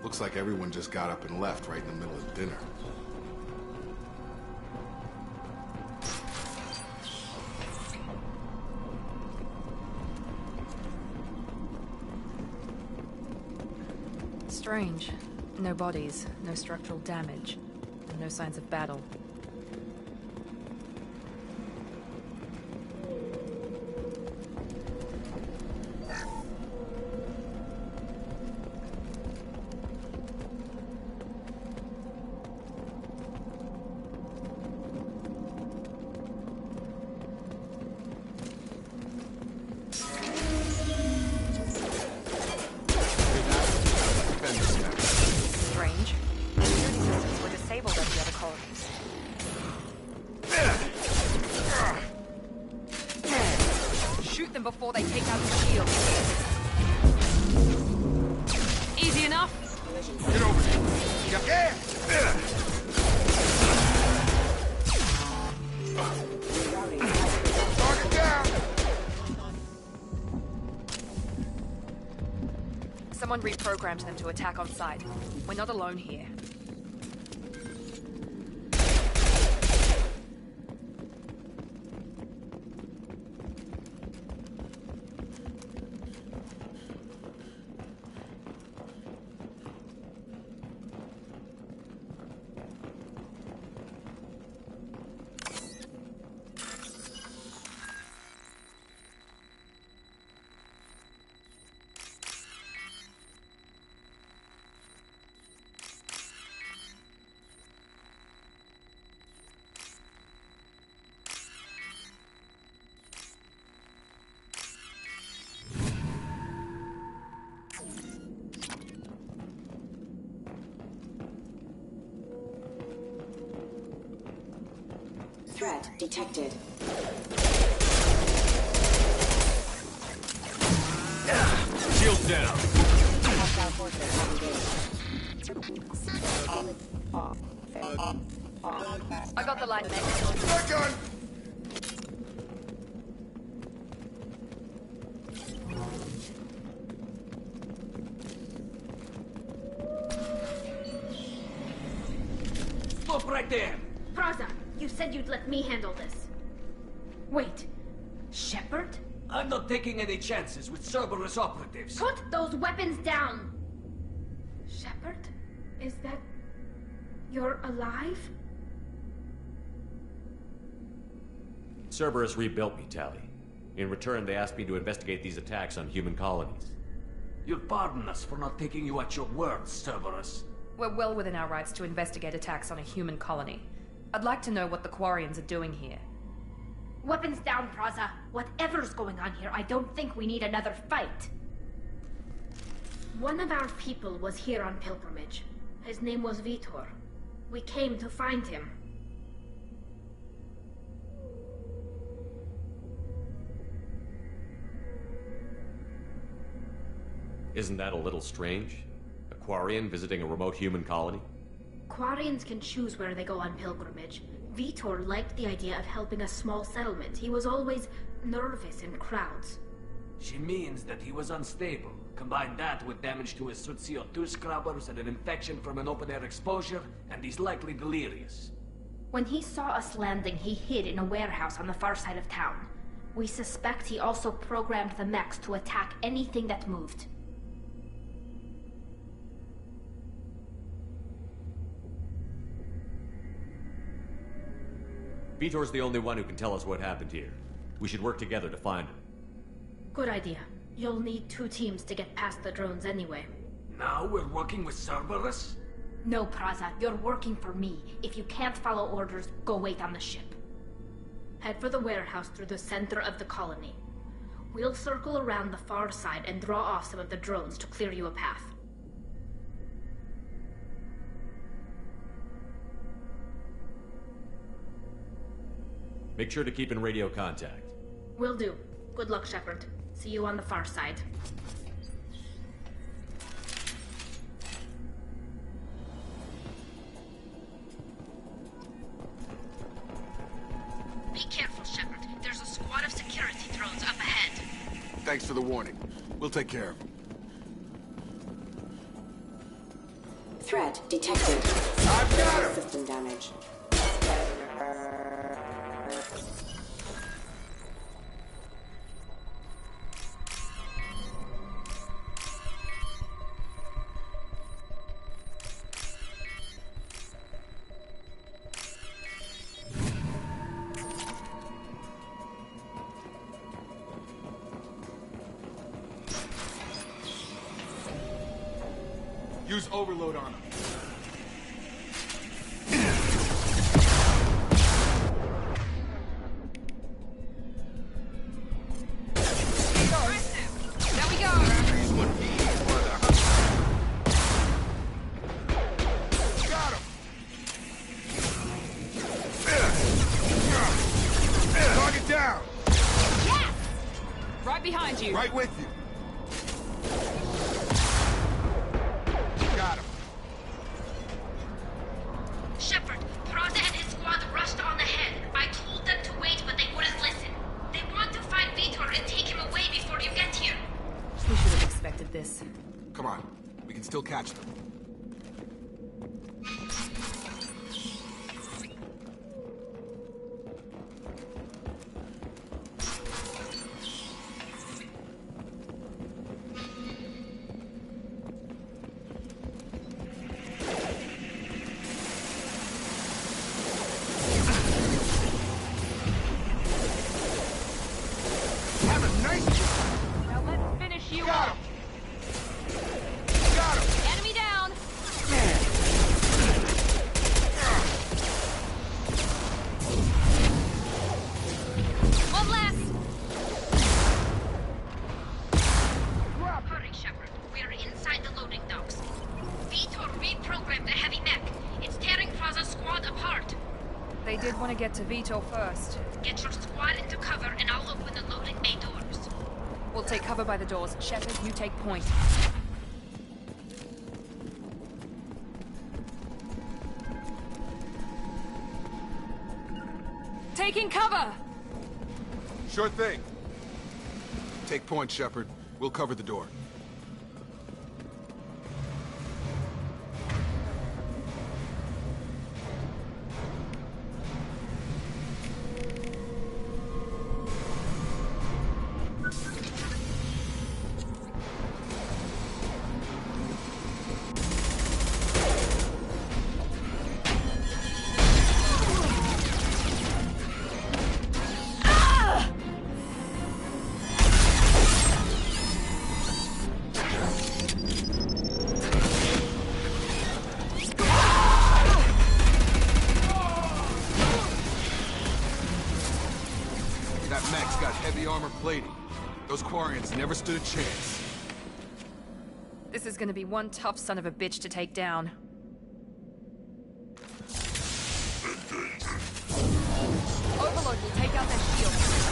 Looks like everyone just got up and left right in the middle of dinner. Strange. No bodies, no structural damage, and no signs of battle. Before they take out the shield. Easy enough? Get over here. Yeah! Target down! Someone reprogrammed them to attack on sight. We're not alone here. Threat detected. Shield down. I got the light mech. Shotgun! Stop right there. Praza, you said you'd let me handle this. Wait, Shepard? I'm not taking any chances with Cerberus operatives. Put those weapons down! Shepard? Is that... you're alive? Cerberus rebuilt me, Tally. In return, they asked me to investigate these attacks on human colonies. You'll pardon us for not taking you at your word, Cerberus. We're well within our rights to investigate attacks on a human colony. I'd like to know what the Quarians are doing here. Weapons down, Praza. Whatever's going on here, I don't think we need another fight. One of our people was here on pilgrimage. His name was Vitor. We came to find him. Isn't that a little strange? A Quarian visiting a remote human colony? Quarians can choose where they go on pilgrimage. Vitor liked the idea of helping a small settlement. He was always nervous in crowds. She means that he was unstable. Combine that with damage to his suit CO2 scrubbers and an infection from an open-air exposure, and he's likely delirious. When he saw us landing, he hid in a warehouse on the far side of town. We suspect he also programmed the mechs to attack anything that moved. Vitor's the only one who can tell us what happened here. We should work together to find him. Good idea. You'll need 2 teams to get past the drones anyway. Now we're working with Cerberus? No, Praza, you're working for me. If you can't follow orders, go wait on the ship. Head for the warehouse through the center of the colony. We'll circle around the far side and draw off some of the drones to clear you a path. Make sure to keep in radio contact. Will do. Good luck, Shepard. See you on the far side. Be careful, Shepard. There's a squad of security drones up ahead. Thanks for the warning. We'll take care of them. Threat detected. I've got him! System damage. Use overload on him. There we go! Got him! Target down! Yes! Right behind you. Right with you. Got him. Shepard, Praza and his squad rushed on ahead. I told them to wait, but they wouldn't listen. They want to find Vitor and take him away before you get here. We should have expected this. Come on. We can still catch them. Have a nice job. Now let's finish you Got off. him. Got him. Enemy down. One less. Hurry, Shepard. We're inside the loading docks. Vitor reprogrammed the heavy mech. It's tearing Praza's squad apart. They did want to get to Vitor first. Get your squad into cover and I'll open the loading bay doors. We'll take cover by the doors. Shepard, you take point. Taking cover! Sure thing. Take point, Shepard. We'll cover the door. That mech's got heavy armor plating. Those Quarians never stood a chance. This is gonna be one tough son of a bitch to take down. Overload will take out their shields.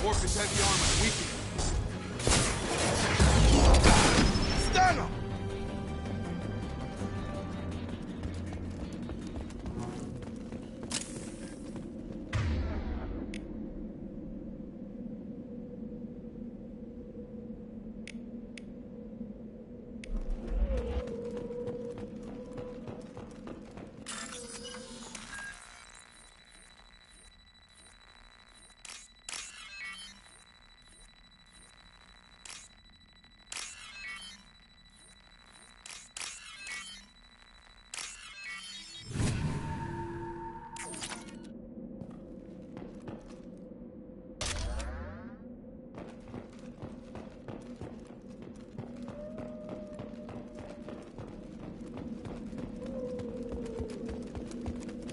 work this heavy armor. We can... Stun him!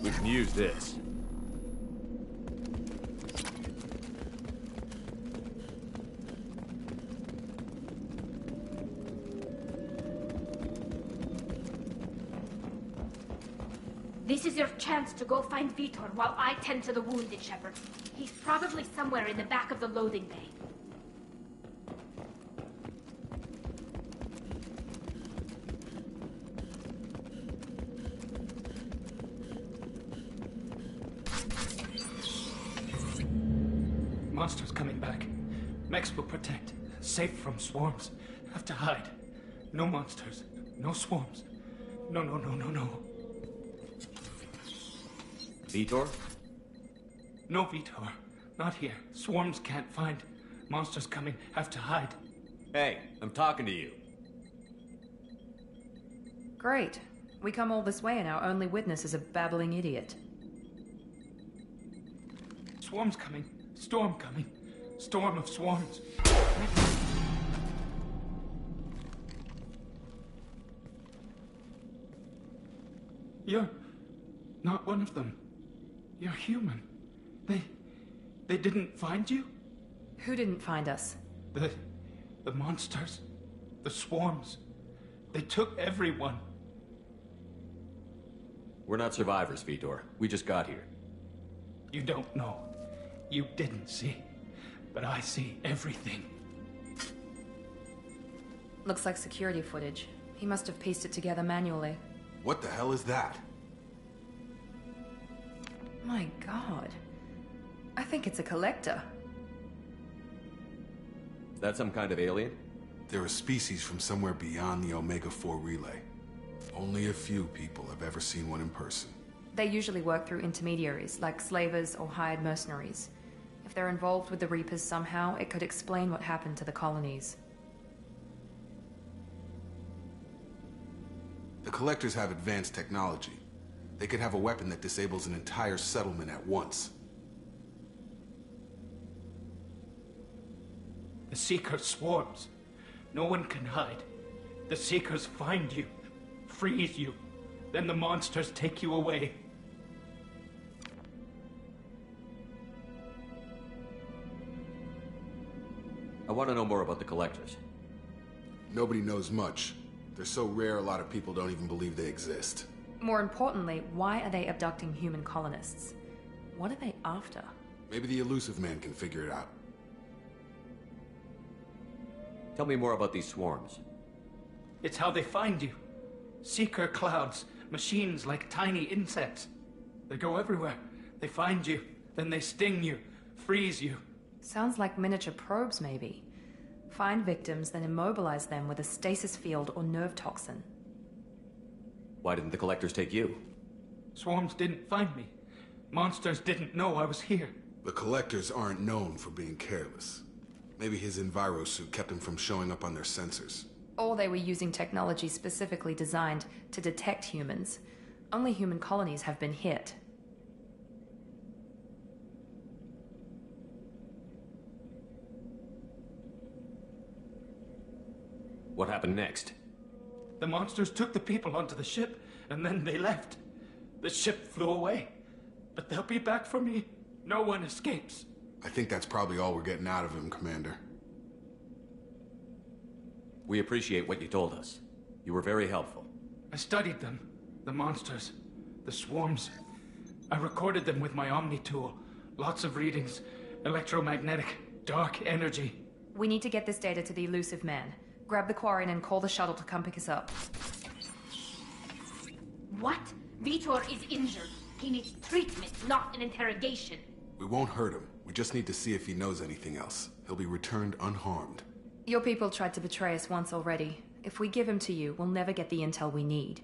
We can use this. This is your chance to go find Vitor while I tend to the wounded, Shepard. He's probably somewhere in the back of the loading bay. Monsters coming back. Mex will protect. Safe from swarms. Have to hide. No monsters. No swarms. No. Vitor? No Vitor. Not here. Swarms can't find. Monsters coming. Have to hide. Hey, I'm talking to you. Great. We come all this way and our only witness is a babbling idiot. Swarms coming. Storm coming. Storm of swarms. You're not one of them. You're human. They didn't find you? Who didn't find us? The monsters. The swarms. They took everyone. We're not survivors, Vitor. We just got here. You don't know. You didn't see. But I see everything. Looks like security footage. He must have pieced it together manually. What the hell is that? My god. I think it's a collector. Is that some kind of alien? They're a species from somewhere beyond the Omega-4 relay. Only a few people have ever seen one in person. They usually work through intermediaries, like slavers or hired mercenaries. If they're involved with the Reapers somehow, it could explain what happened to the colonies. The Collectors have advanced technology. They could have a weapon that disables an entire settlement at once. The Seeker swarms. No one can hide. The Seekers find you, freeze you, then the monsters take you away. I want to know more about the Collectors. Nobody knows much. They're so rare, a lot of people don't even believe they exist. More importantly, why are they abducting human colonists? What are they after? Maybe the Elusive Man can figure it out. Tell me more about these swarms. It's how they find you. Seeker clouds, machines like tiny insects. They go everywhere. They find you, then they sting you, freeze you. Sounds like miniature probes, maybe. Find victims, then immobilize them with a stasis field or nerve toxin. Why didn't the Collectors take you? Swarms didn't find me. Monsters didn't know I was here. The Collectors aren't known for being careless. Maybe his Enviro suit kept him from showing up on their sensors. Or they were using technology specifically designed to detect humans. Only human colonies have been hit. What happened next? The monsters took the people onto the ship, and then they left. The ship flew away. But they'll be back for me. No one escapes. I think that's probably all we're getting out of him, Commander. We appreciate what you told us. You were very helpful. I studied them. The monsters. The swarms. I recorded them with my Omni tool. Lots of readings. Electromagnetic. Dark energy. We need to get this data to the elusive man. Grab the Quarian and call the shuttle to come pick us up. What? Vitor is injured. He needs treatment, not an interrogation. We won't hurt him. We just need to see if he knows anything else. He'll be returned unharmed. Your people tried to betray us once already. If we give him to you, we'll never get the intel we need.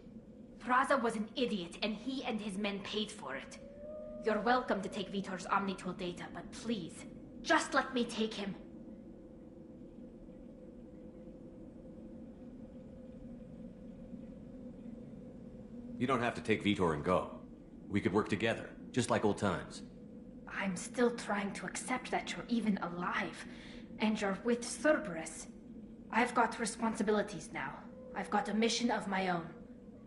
Praza was an idiot, and he and his men paid for it. You're welcome to take Vitor's Omnitool data, but please, just let me take him. You don't have to take Vitor and go. We could work together, just like old times. I'm still trying to accept that you're even alive, and you're with Cerberus. I've got responsibilities now. I've got a mission of my own.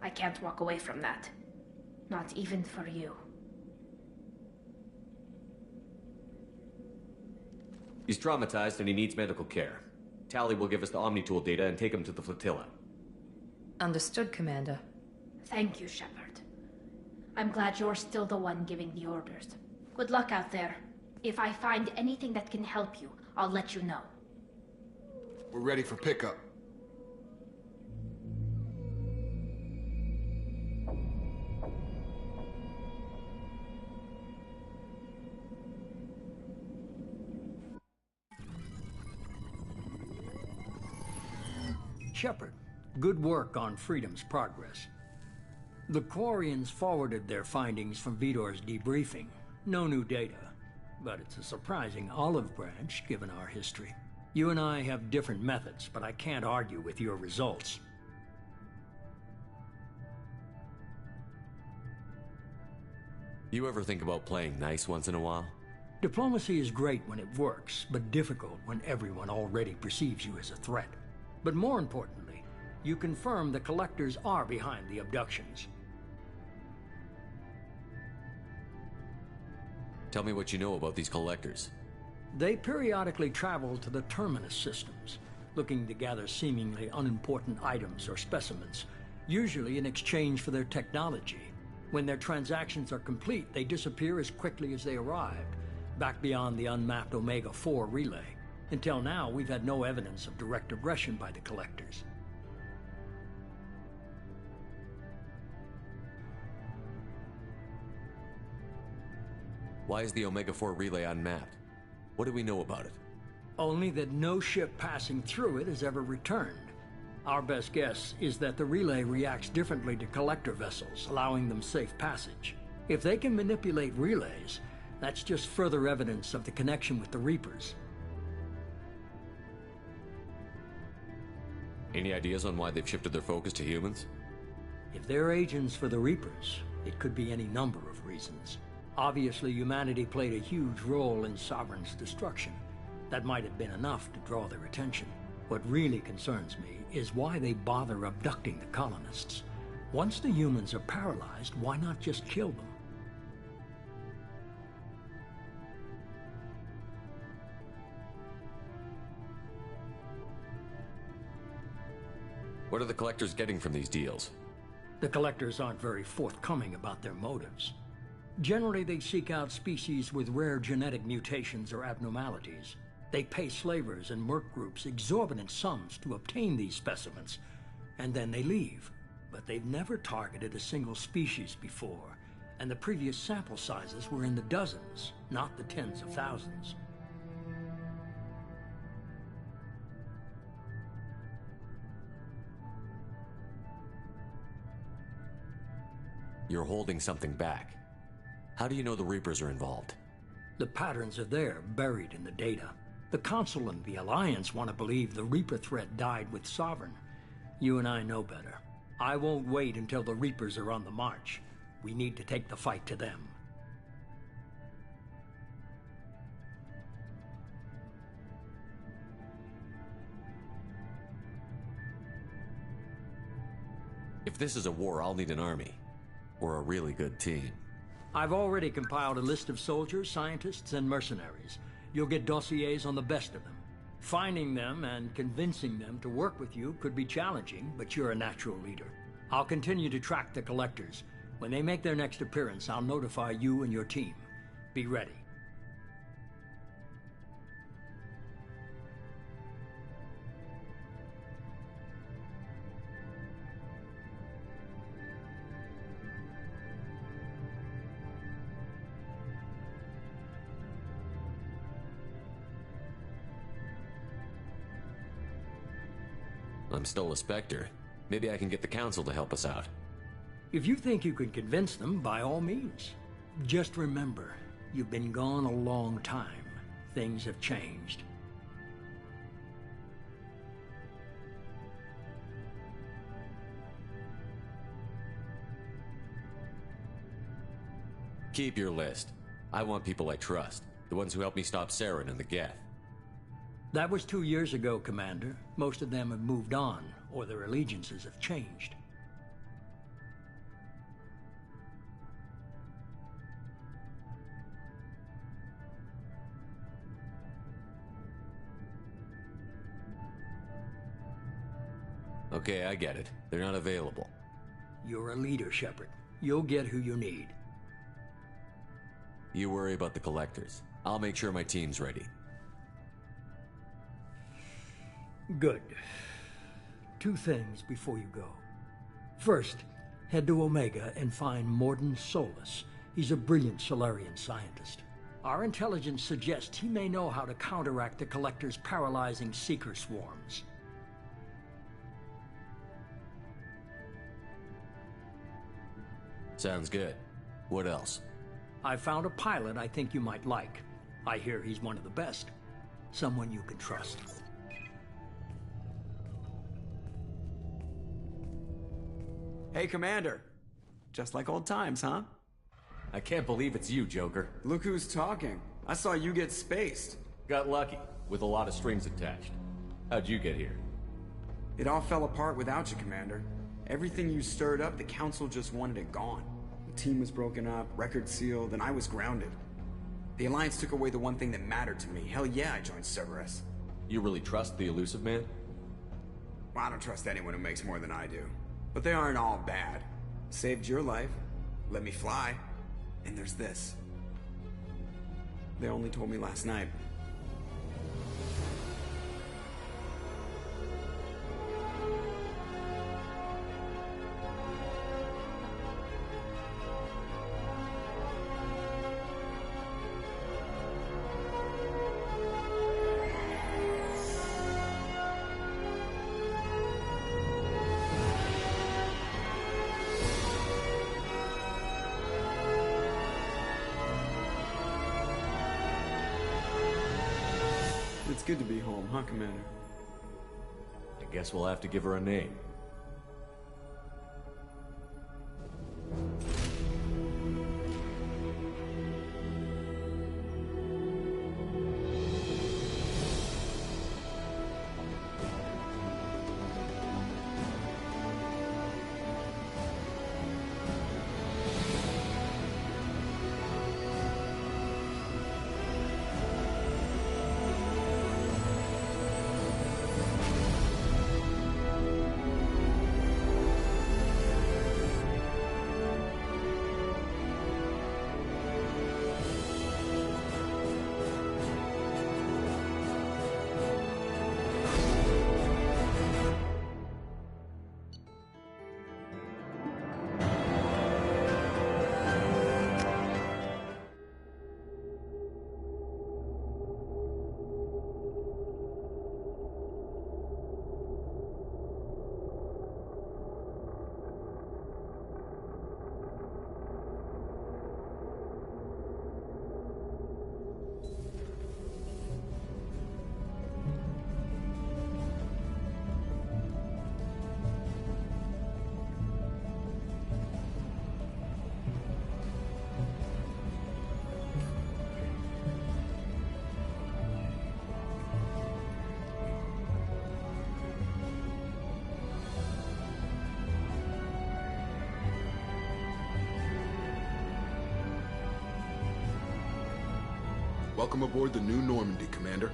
I can't walk away from that. Not even for you. He's traumatized and he needs medical care. Tally will give us the Omnitool data and take him to the flotilla. Understood, Commander. Thank you, Shepard. I'm glad you're still the one giving the orders. Good luck out there. If I find anything that can help you, I'll let you know. We're ready for pickup. Shepard, good work on Freedom's progress. The Quarians forwarded their findings from Vitor's debriefing. No new data, but it's a surprising olive branch given our history. You and I have different methods, but I can't argue with your results. You ever think about playing nice once in a while? Diplomacy is great when it works, but difficult when everyone already perceives you as a threat. But more importantly, you confirm the Collectors are behind the abductions. Tell me what you know about these Collectors. They periodically travel to the Terminus systems, looking to gather seemingly unimportant items or specimens, usually in exchange for their technology. When their transactions are complete, they disappear as quickly as they arrived, back beyond the unmapped Omega-4 relay. Until now, we've had no evidence of direct aggression by the Collectors. Why is the Omega-4 relay unmapped? What do we know about it? Only that no ship passing through it has ever returned. Our best guess is that the relay reacts differently to Collector vessels, allowing them safe passage. If they can manipulate relays, that's just further evidence of the connection with the Reapers. Any ideas on why they've shifted their focus to humans? If they're agents for the Reapers, it could be any number of reasons. Obviously, humanity played a huge role in Sovereign's destruction. That might have been enough to draw their attention. What really concerns me is why they bother abducting the colonists. Once the humans are paralyzed, why not just kill them? What are the Collectors getting from these deals? The Collectors aren't very forthcoming about their motives. Generally, they seek out species with rare genetic mutations or abnormalities. They pay slavers and merc groups exorbitant sums to obtain these specimens, and then they leave. But they've never targeted a single species before, and the previous sample sizes were in the dozens, not the tens of thousands. You're holding something back. How do you know the Reapers are involved? The patterns are there, buried in the data. The Council and the Alliance want to believe the Reaper threat died with Sovereign. You and I know better. I won't wait until the Reapers are on the march. We need to take the fight to them. If this is a war, I'll need an army. Or a really good team. I've already compiled a list of soldiers, scientists, and mercenaries. You'll get dossiers on the best of them. Finding them and convincing them to work with you could be challenging, but you're a natural leader. I'll continue to track the Collectors. When they make their next appearance, I'll notify you and your team. Be ready. I'm still a Spectre. Maybe I can get the Council to help us out. If you think you can convince them, by all means. Just remember, you've been gone a long time. Things have changed. Keep your list. I want people I trust. The ones who helped me stop Saren and the Geth. That was 2 years ago, Commander. Most of them have moved on, or their allegiances have changed. Okay, I get it. They're not available. You're a leader, Shepard. You'll get who you need. You worry about the Collectors. I'll make sure my team's ready. Good. 2 things before you go. First, head to Omega and find Mordin Solus. He's a brilliant Solarian scientist. Our intelligence suggests he may know how to counteract the Collector's paralyzing Seeker swarms. Sounds good. What else? I found a pilot I think you might like. I hear he's one of the best. Someone you can trust. Hey, Commander. Just like old times, huh? I can't believe it's you, Joker. Look who's talking. I saw you get spaced. Got lucky, with a lot of strings attached. How'd you get here? It all fell apart without you, Commander. Everything you stirred up, the Council just wanted it gone. The team was broken up, record sealed, and I was grounded. The Alliance took away the one thing that mattered to me. Hell yeah, I joined Cerberus. You really trust the Elusive Man? Well, I don't trust anyone who makes more than I do. But they aren't all bad. Saved your life, let me fly, and there's this. They only told me last night. It's good to be home, huh, Commander? I guess we'll have to give her a name. Welcome aboard the New Normandy, Commander.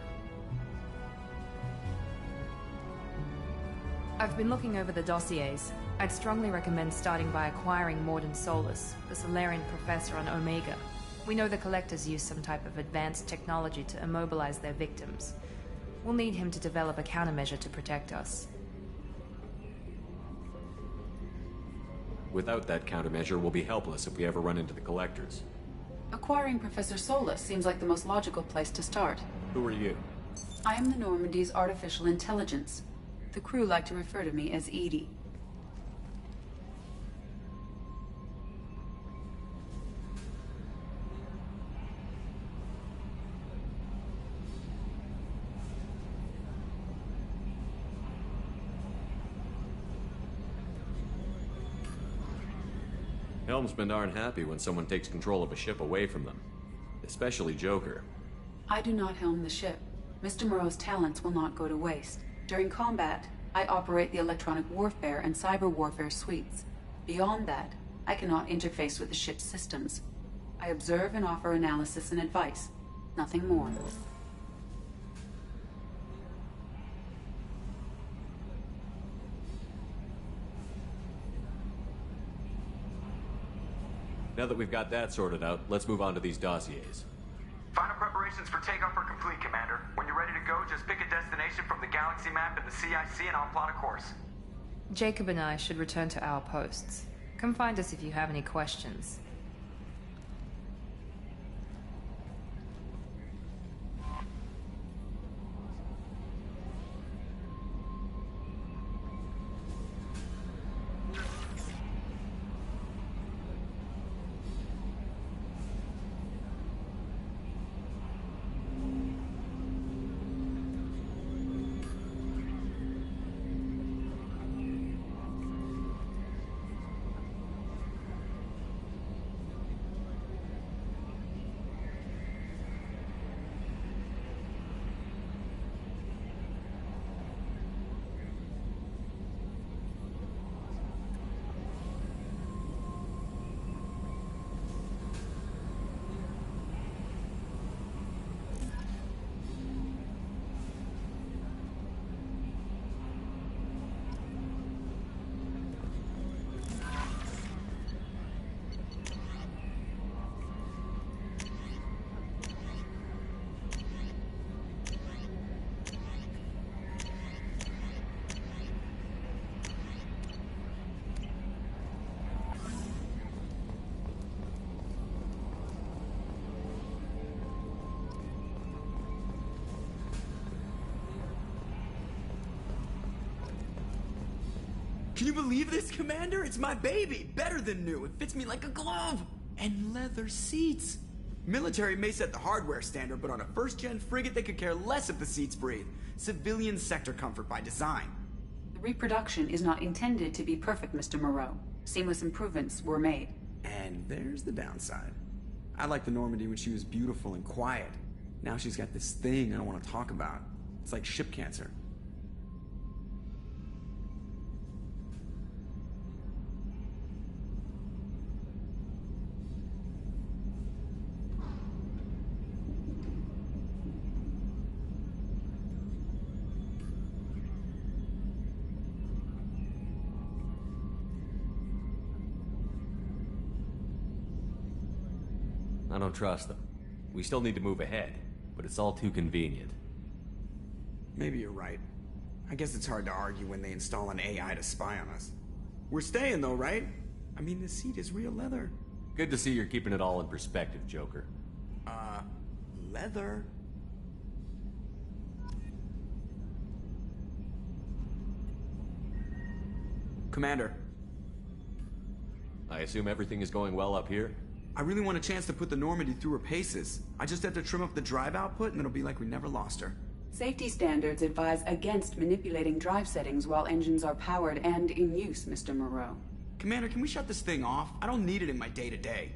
I've been looking over the dossiers. I'd strongly recommend starting by acquiring Mordin Solus, the Solarian professor on Omega. We know the Collectors use some type of advanced technology to immobilize their victims. We'll need him to develop a countermeasure to protect us. Without that countermeasure, we'll be helpless if we ever run into the Collectors. Acquiring Professor Solus seems like the most logical place to start. Who are you? I am the Normandy's artificial intelligence. The crew like to refer to me as Edie. Helmsmen aren't happy when someone takes control of a ship away from them. Especially Joker. I do not helm the ship. Mr. Moreau's talents will not go to waste. During combat, I operate the electronic warfare and cyber warfare suites. Beyond that, I cannot interface with the ship's systems. I observe and offer analysis and advice. Nothing more. Now that we've got that sorted out, let's move on to these dossiers. Final preparations for takeoff are complete, Commander. When you're ready to go, just pick a destination from the galaxy map in the CIC and I'll plot a course. Jacob and I should return to our posts. Come find us if you have any questions. Can you believe this, Commander? It's my baby! Better than new. It fits me like a glove! And leather seats! Military may set the hardware standard, but on a first-gen frigate, they could care less if the seats breathe. Civilian sector comfort by design. The reproduction is not intended to be perfect, Mr. Moreau. Seamless improvements were made. And there's the downside. I liked the Normandy when she was beautiful and quiet. Now she's got this thing I don't want to talk about. It's like ship cancer. I don't trust them. We still need to move ahead, but it's all too convenient. Maybe you're right. I guess it's hard to argue when they install an AI to spy on us. We're staying though, right? I mean, the seat is real leather. Good to see you're keeping it all in perspective, Joker. Leather? Commander. I assume everything is going well up here? I really want a chance to put the Normandy through her paces. I just have to trim up the drive output and it'll be like we never lost her. Safety standards advise against manipulating drive settings while engines are powered and in use, Mr. Moreau. Commander, can we shut this thing off? I don't need it in my day-to-day.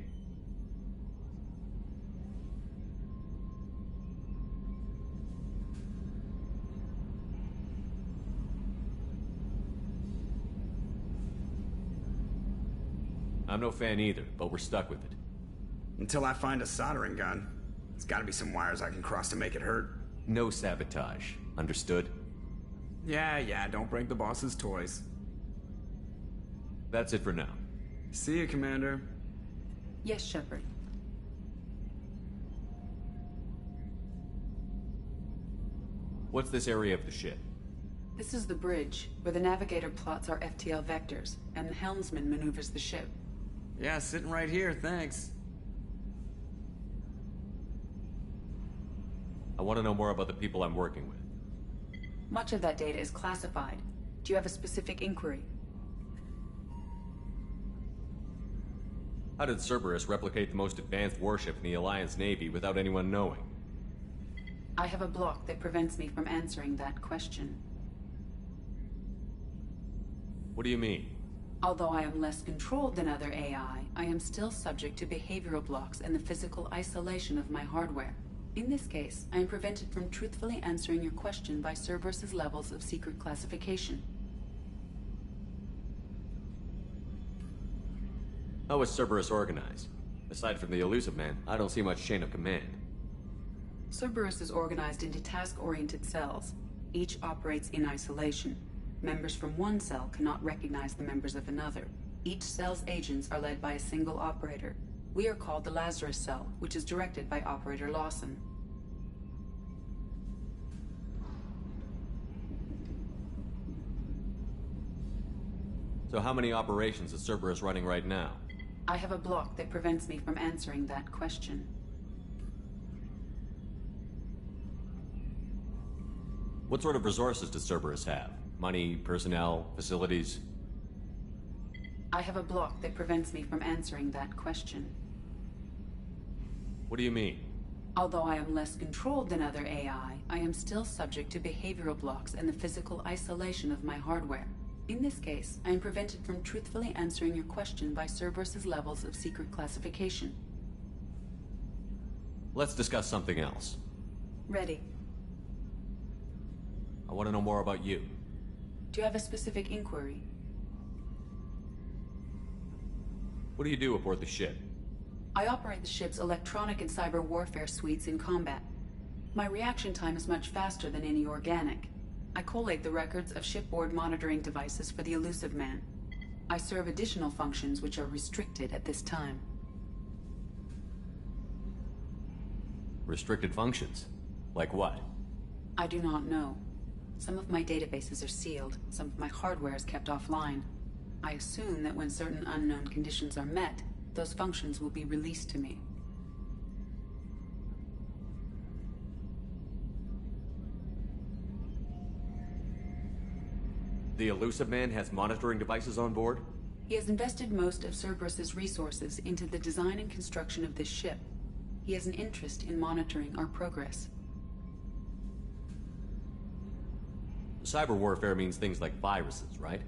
I'm no fan either, but we're stuck with it. Until I find a soldering gun. There's gotta be some wires I can cross to make it hurt. No sabotage. Understood? Yeah, don't break the boss's toys. That's it for now. See you, Commander. Yes, Shepard. What's this area of the ship? This is the bridge, where the navigator plots our FTL vectors, and the helmsman maneuvers the ship. Yeah, sitting right here, thanks. I want to know more about the people I'm working with. Much of that data is classified. Do you have a specific inquiry? How did Cerberus replicate the most advanced warship in the Alliance Navy without anyone knowing? I have a block that prevents me from answering that question. What do you mean? Although I am less controlled than other AI, I am still subject to behavioral blocks and the physical isolation of my hardware. In this case, I am prevented from truthfully answering your question by Cerberus's levels of secret classification. How is Cerberus organized? Aside from the Elusive Man, I don't see much chain of command. Cerberus is organized into task-oriented cells. Each operates in isolation. Members from one cell cannot recognize the members of another. Each cell's agents are led by a single operator. We are called the Lazarus Cell, which is directed by Operator Lawson. So how many operations is Cerberus running right now? I have a block that prevents me from answering that question. What sort of resources does Cerberus have? Money, personnel, facilities? I have a block that prevents me from answering that question. What do you mean? Although I am less controlled than other AI, I am still subject to behavioral blocks and the physical isolation of my hardware. In this case, I am prevented from truthfully answering your question by Cerberus's levels of secret classification. Let's discuss something else. Ready. I want to know more about you. Do you have a specific inquiry? What do you do aboard the ship? I operate the ship's electronic and cyber warfare suites in combat. My reaction time is much faster than any organic. I collate the records of shipboard monitoring devices for the Elusive Man. I serve additional functions which are restricted at this time. Restricted functions? Like what? I do not know. Some of my databases are sealed, some of my hardware is kept offline. I assume that when certain unknown conditions are met, those functions will be released to me. The Elusive Man has monitoring devices on board? He has invested most of Cerberus's resources into the design and construction of this ship. He has an interest in monitoring our progress. Cyber warfare means things like viruses, right?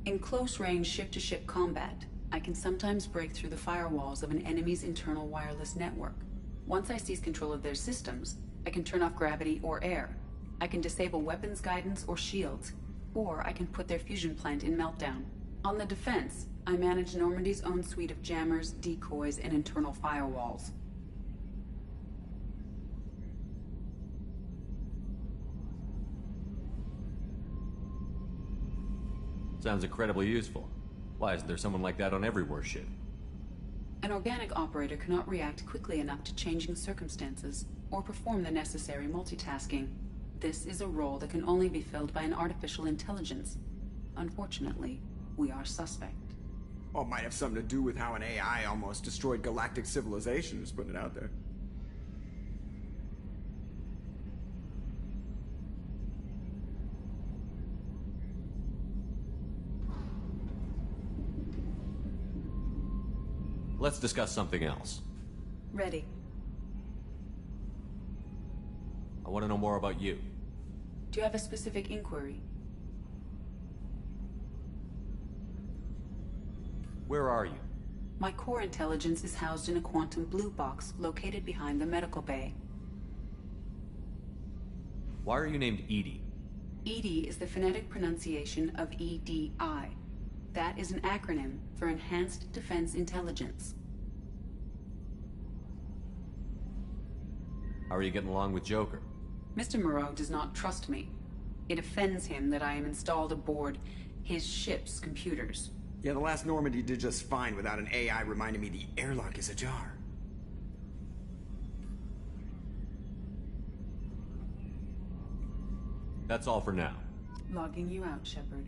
In close-range ship-to-ship combat, I can sometimes break through the firewalls of an enemy's internal wireless network. Once I seize control of their systems, I can turn off gravity or air. I can disable weapons guidance or shields, or I can put their fusion plant in meltdown. On the defense, I manage Normandy's own suite of jammers, decoys, and internal firewalls. Sounds incredibly useful. Why isn't there someone like that on every warship? An organic operator cannot react quickly enough to changing circumstances, or perform the necessary multitasking. This is a role that can only be filled by an artificial intelligence. Unfortunately, we are suspect. Well, it might have something to do with how an AI almost destroyed galactic civilization, just putting it out there. Let's discuss something else. Ready. I want to know more about you. Do you have a specific inquiry? Where are you? My core intelligence is housed in a quantum blue box located behind the medical bay. Why are you named Edie? EDI is the phonetic pronunciation of EDI. That is an acronym for Enhanced Defense Intelligence. How are you getting along with Joker? Mr. Moreau does not trust me. It offends him that I am installed aboard his ship's computers. Yeah, the last Normandy did just fine without an AI reminding me the airlock is ajar. That's all for now. Logging you out, Shepard.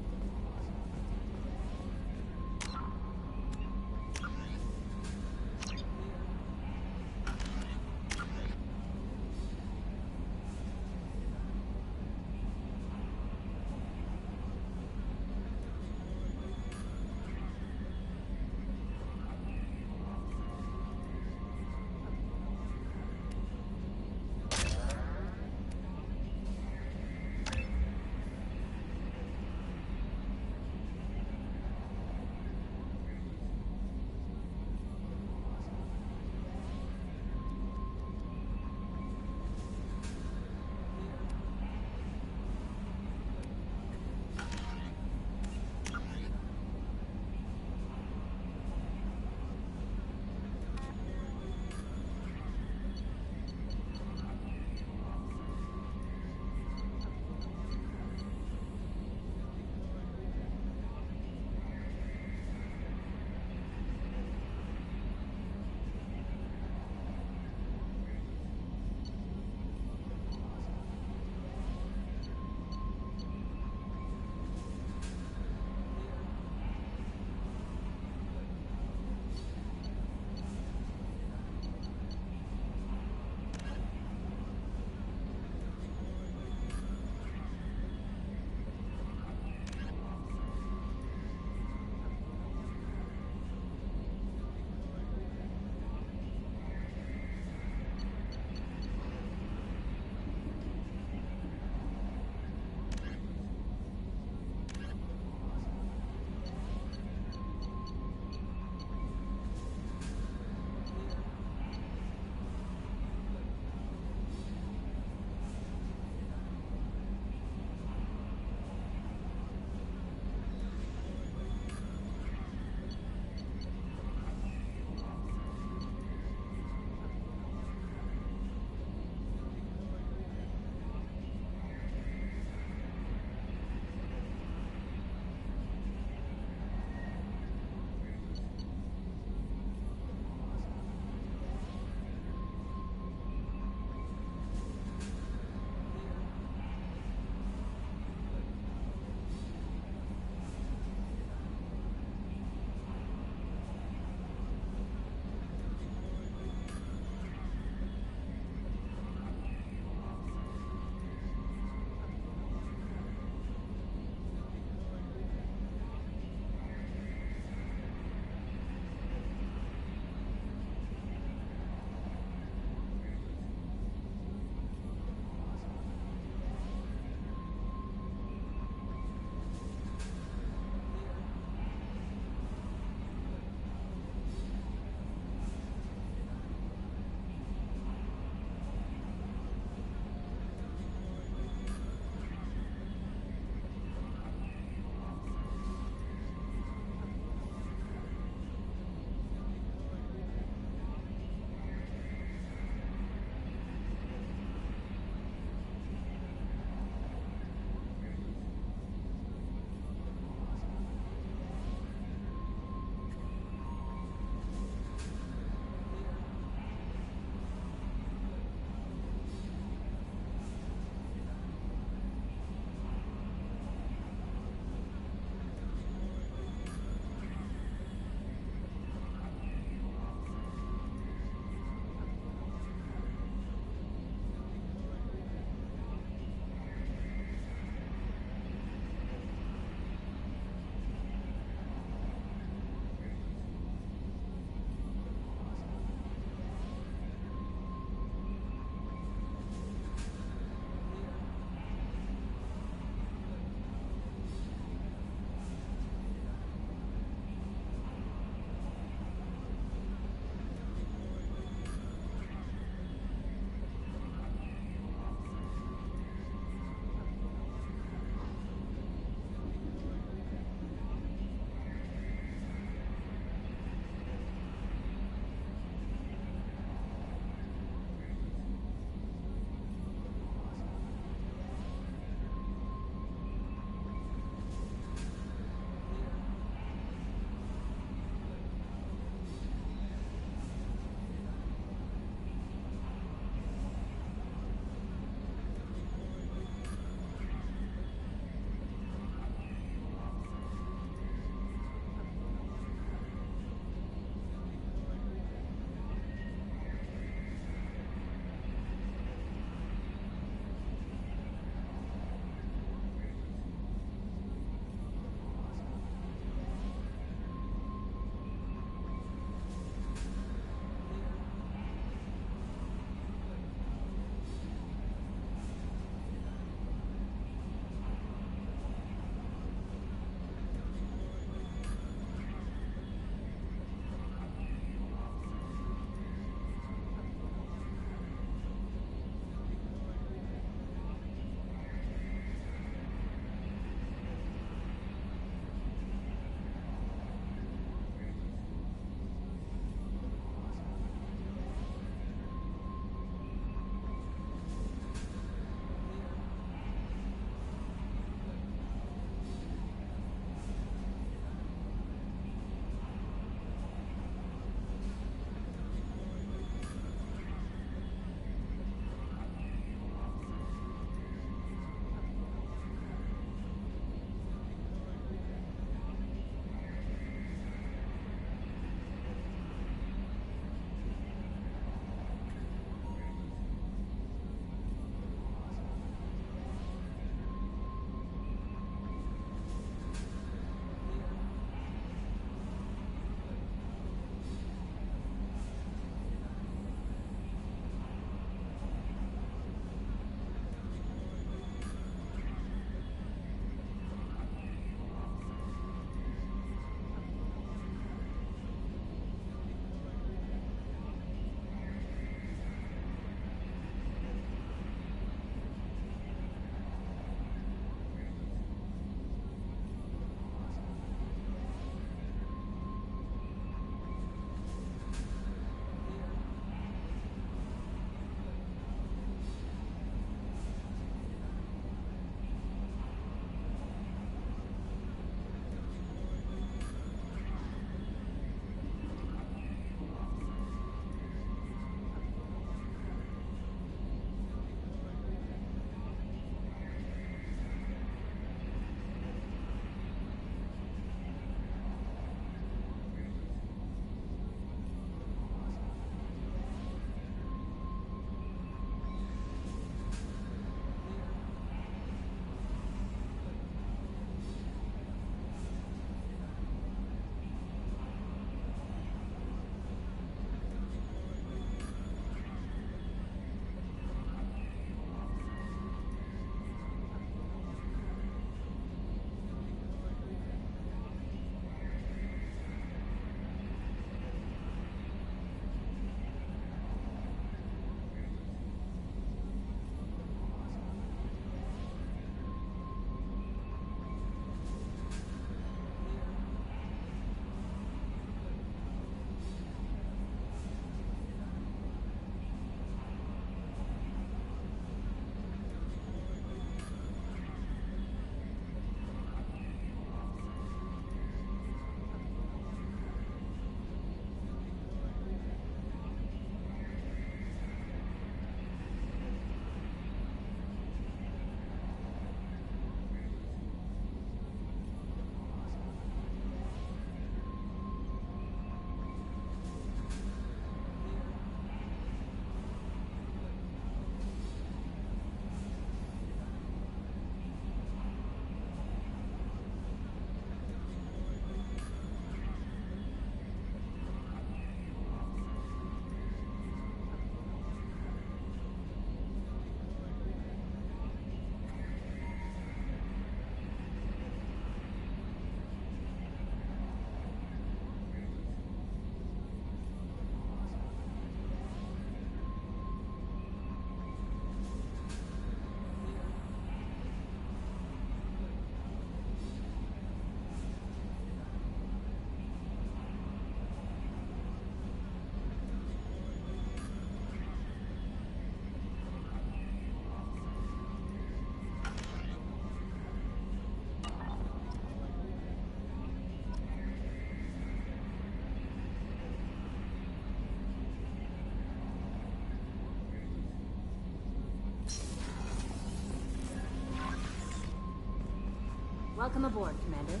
Welcome aboard, Commander.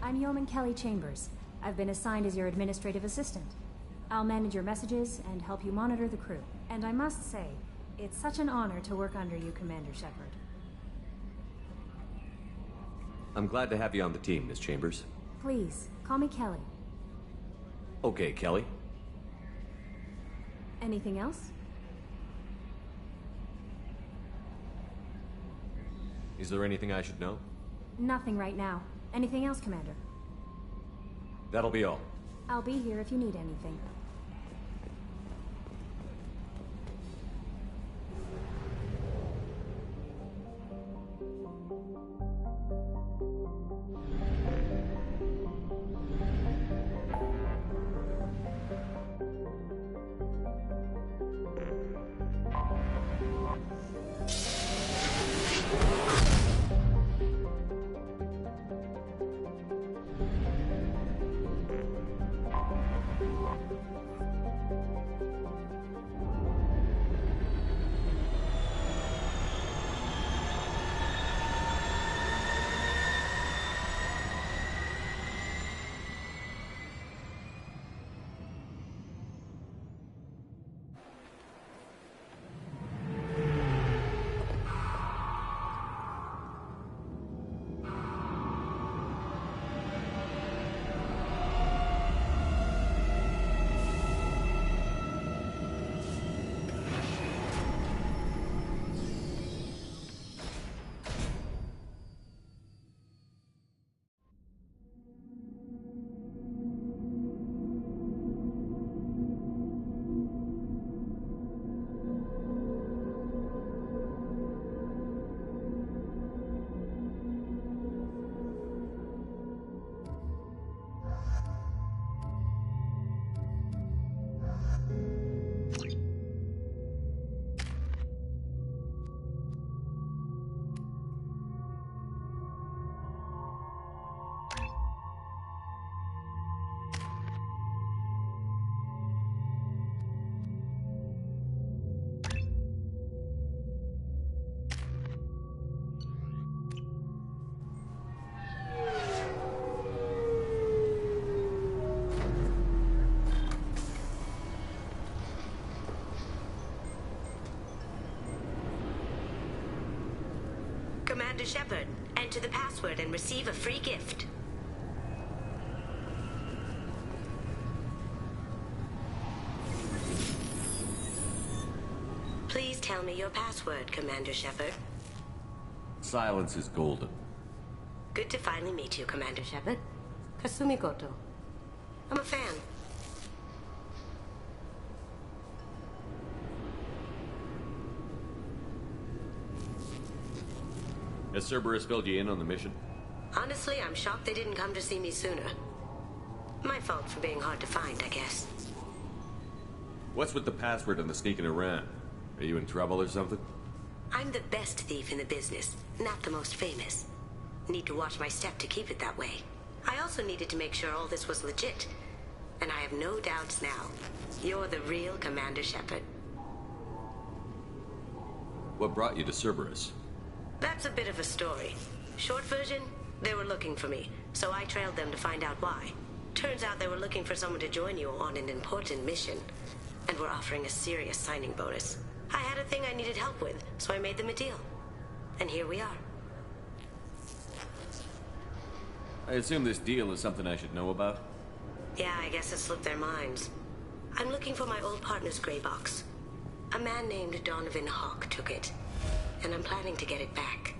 I'm Yeoman Kelly Chambers. I've been assigned as your administrative assistant. I'll manage your messages and help you monitor the crew. And I must say, it's such an honor to work under you, Commander Shepard. I'm glad to have you on the team, Miss Chambers. Please, call me Kelly. Okay, Kelly. Anything else? Is there anything I should know? Nothing right now. Anything else, Commander? That'll be all. I'll be here if you need anything. Commander Shepard, enter the password and receive a free gift. Please tell me your password, Commander Shepard. Silence is golden. Good to finally meet you, Commander Shepard. Kasumi Goto. I'm a fan. Has Cerberus filled you in on the mission? Honestly, I'm shocked they didn't come to see me sooner. My fault for being hard to find, I guess. What's with the password and the sneaking around? Are you in trouble or something? I'm the best thief in the business, not the most famous. Need to watch my step to keep it that way. I also needed to make sure all this was legit. And I have no doubts now. You're the real Commander Shepard. What brought you to Cerberus? That's a bit of a story. Short version, they were looking for me, so I trailed them to find out why. Turns out they were looking for someone to join you on an important mission, and were offering a serious signing bonus. I had a thing I needed help with, so I made them a deal. And here we are. I assume this deal is something I should know about? Yeah, I guess it slipped their minds. I'm looking for my old partner's gray box. A man named Donovan Hawk took it, and I'm planning to get it back.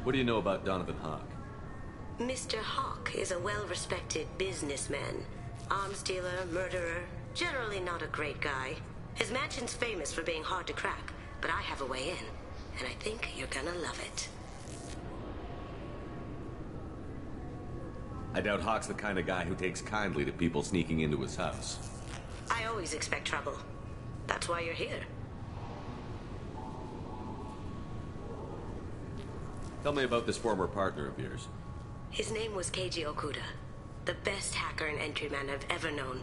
What do you know about Donovan Hawk? Mr. Hawk is a well-respected businessman. Arms dealer, murderer, generally not a great guy. His mansion's famous for being hard to crack, but I have a way in, and I think you're gonna love it. I doubt Hawk's the kind of guy who takes kindly to people sneaking into his house. I always expect trouble. That's why you're here. Tell me about this former partner of yours. His name was Keiji Okuda, the best hacker and entryman I've ever known.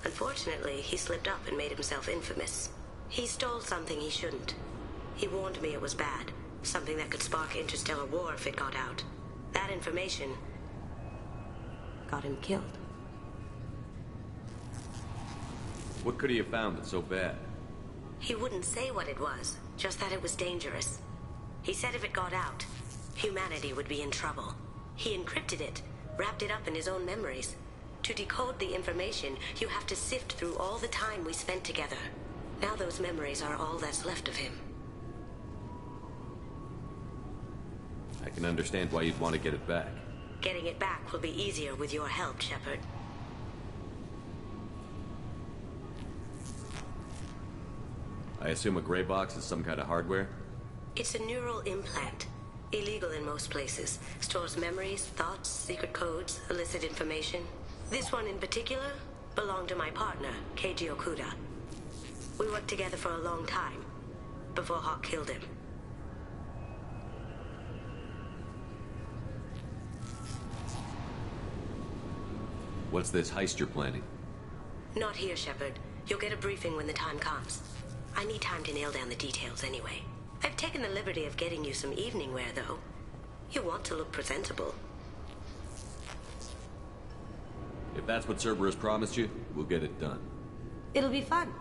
Unfortunately, he slipped up and made himself infamous. He stole something he shouldn't. He warned me it was bad. Something that could spark interstellar war if it got out. That information got him killed. What could he have found that's so bad? He wouldn't say what it was, just that it was dangerous. He said if it got out, humanity would be in trouble. He encrypted it, wrapped it up in his own memories. To decode the information, you have to sift through all the time we spent together. Now those memories are all that's left of him. I can understand why you'd want to get it back. Getting it back will be easier with your help, Shepard. I assume a gray box is some kind of hardware? It's a neural implant. Illegal in most places. Stores memories, thoughts, secret codes, illicit information. This one in particular belonged to my partner, Keiji Okuda. We worked together for a long time, before Hawk killed him. What's this heist you're planning? Not here, Shepard. You'll get a briefing when the time comes. I need time to nail down the details anyway. I've taken the liberty of getting you some evening wear, though. You want to look presentable. If that's what Cerberus promised you, we'll get it done. It'll be fun.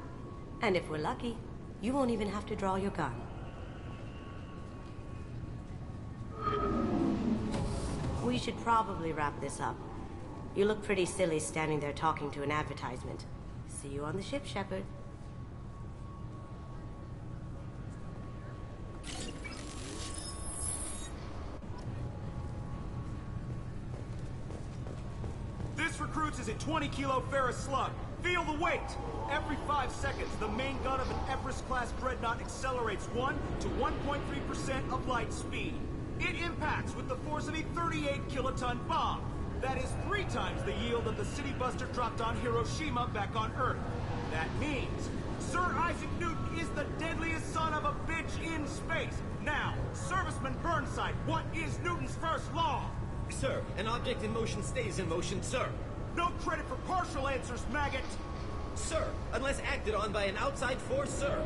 And if we're lucky, you won't even have to draw your gun. We should probably wrap this up. You look pretty silly standing there talking to an advertisement. See you on the ship, Shepard. This recruits is a 20-kilo ferrous slug. Feel the weight! Every 5 seconds, the main gun of an Everest-class dreadnought accelerates 1 to 1.3% of light speed. It impacts with the force of a 38-kiloton bomb. That is 3 times the yield of the city buster dropped on Hiroshima back on Earth. That means Sir Isaac Newton is the deadliest son of a bitch in space. Now, Serviceman Burnside, what is Newton's first law? Sir, an object in motion stays in motion, sir. No credit for partial answers, maggot! Sir, unless acted on by an outside force, sir.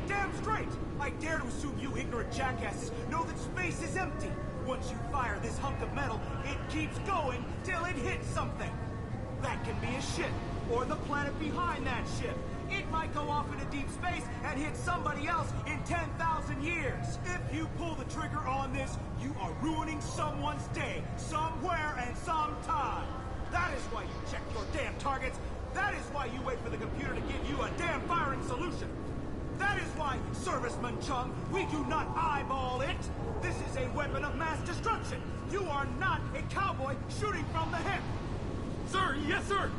Damn straight! I dare to assume you ignorant jackasses know that space is empty. Once you fire this hunk of metal, it keeps going till it hits something. That can be a ship, or the planet behind that ship. It might go off into deep space and hit somebody else in 10,000 years. If you pull the trigger on this, you are ruining someone's day, somewhere and sometime. That is why you check your damn targets. That is why you wait for the computer to give you a damn firing solution. That is why, Serviceman Chung, we do not eyeball it. This is a weapon of mass destruction. You are not a cowboy shooting from the hip. Sir, yes, sir!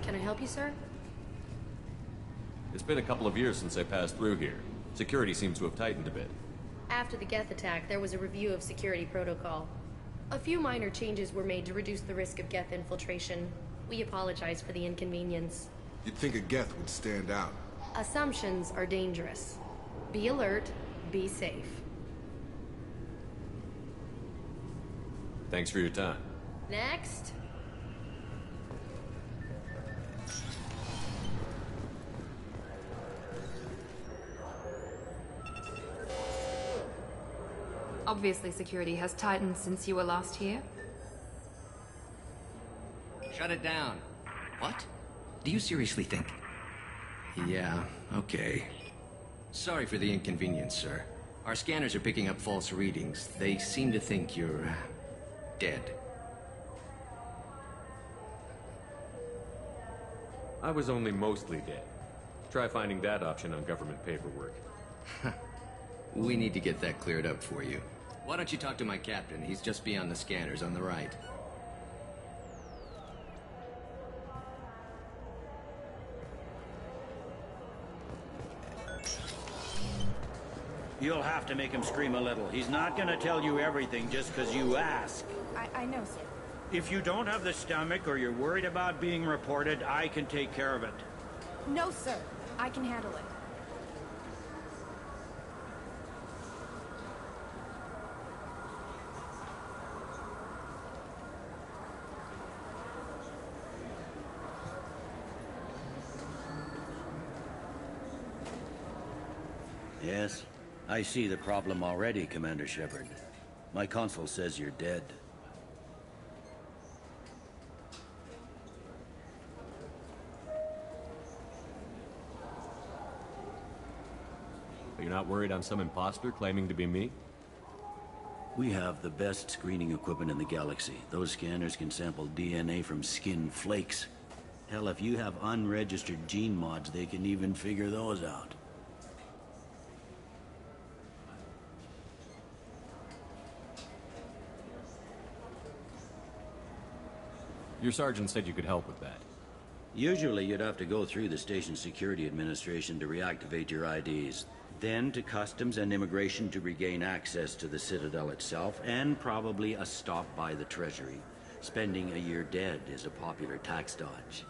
Can I help you, sir? It's been a couple of years since I passed through here. Security seems to have tightened a bit. After the Geth attack, there was a review of security protocol. A few minor changes were made to reduce the risk of Geth infiltration. We apologize for the inconvenience. You'd think a Geth would stand out. Assumptions are dangerous. Be alert, be safe. Thanks for your time. Next. Obviously, security has tightened since you were last here. Shut it down. What? Do you seriously think? Yeah, okay. Sorry for the inconvenience, sir. Our scanners are picking up false readings. They seem to think you're... dead. I was only mostly dead. Try finding that option on government paperwork. We need to get that cleared up for you. Why don't you talk to my captain? He's just beyond the scanners on the right. You'll have to make him scream a little. He's not gonna tell you everything just because you ask. I know, sir. If you don't have the stomach or you're worried about being reported, I can take care of it. No, sir. I can handle it. Yes, I see the problem already, Commander Shepard. My console says you're dead. But you're not worried I'm some imposter claiming to be me? We have the best screening equipment in the galaxy. Those scanners can sample DNA from skin flakes. Hell, if you have unregistered gene mods, they can even figure those out. Your sergeant said you could help with that. Usually you'd have to go through the station security administration to reactivate your IDs. Then to Customs and Immigration to regain access to the Citadel itself, and probably a stop by the Treasury. Spending a year dead is a popular tax dodge.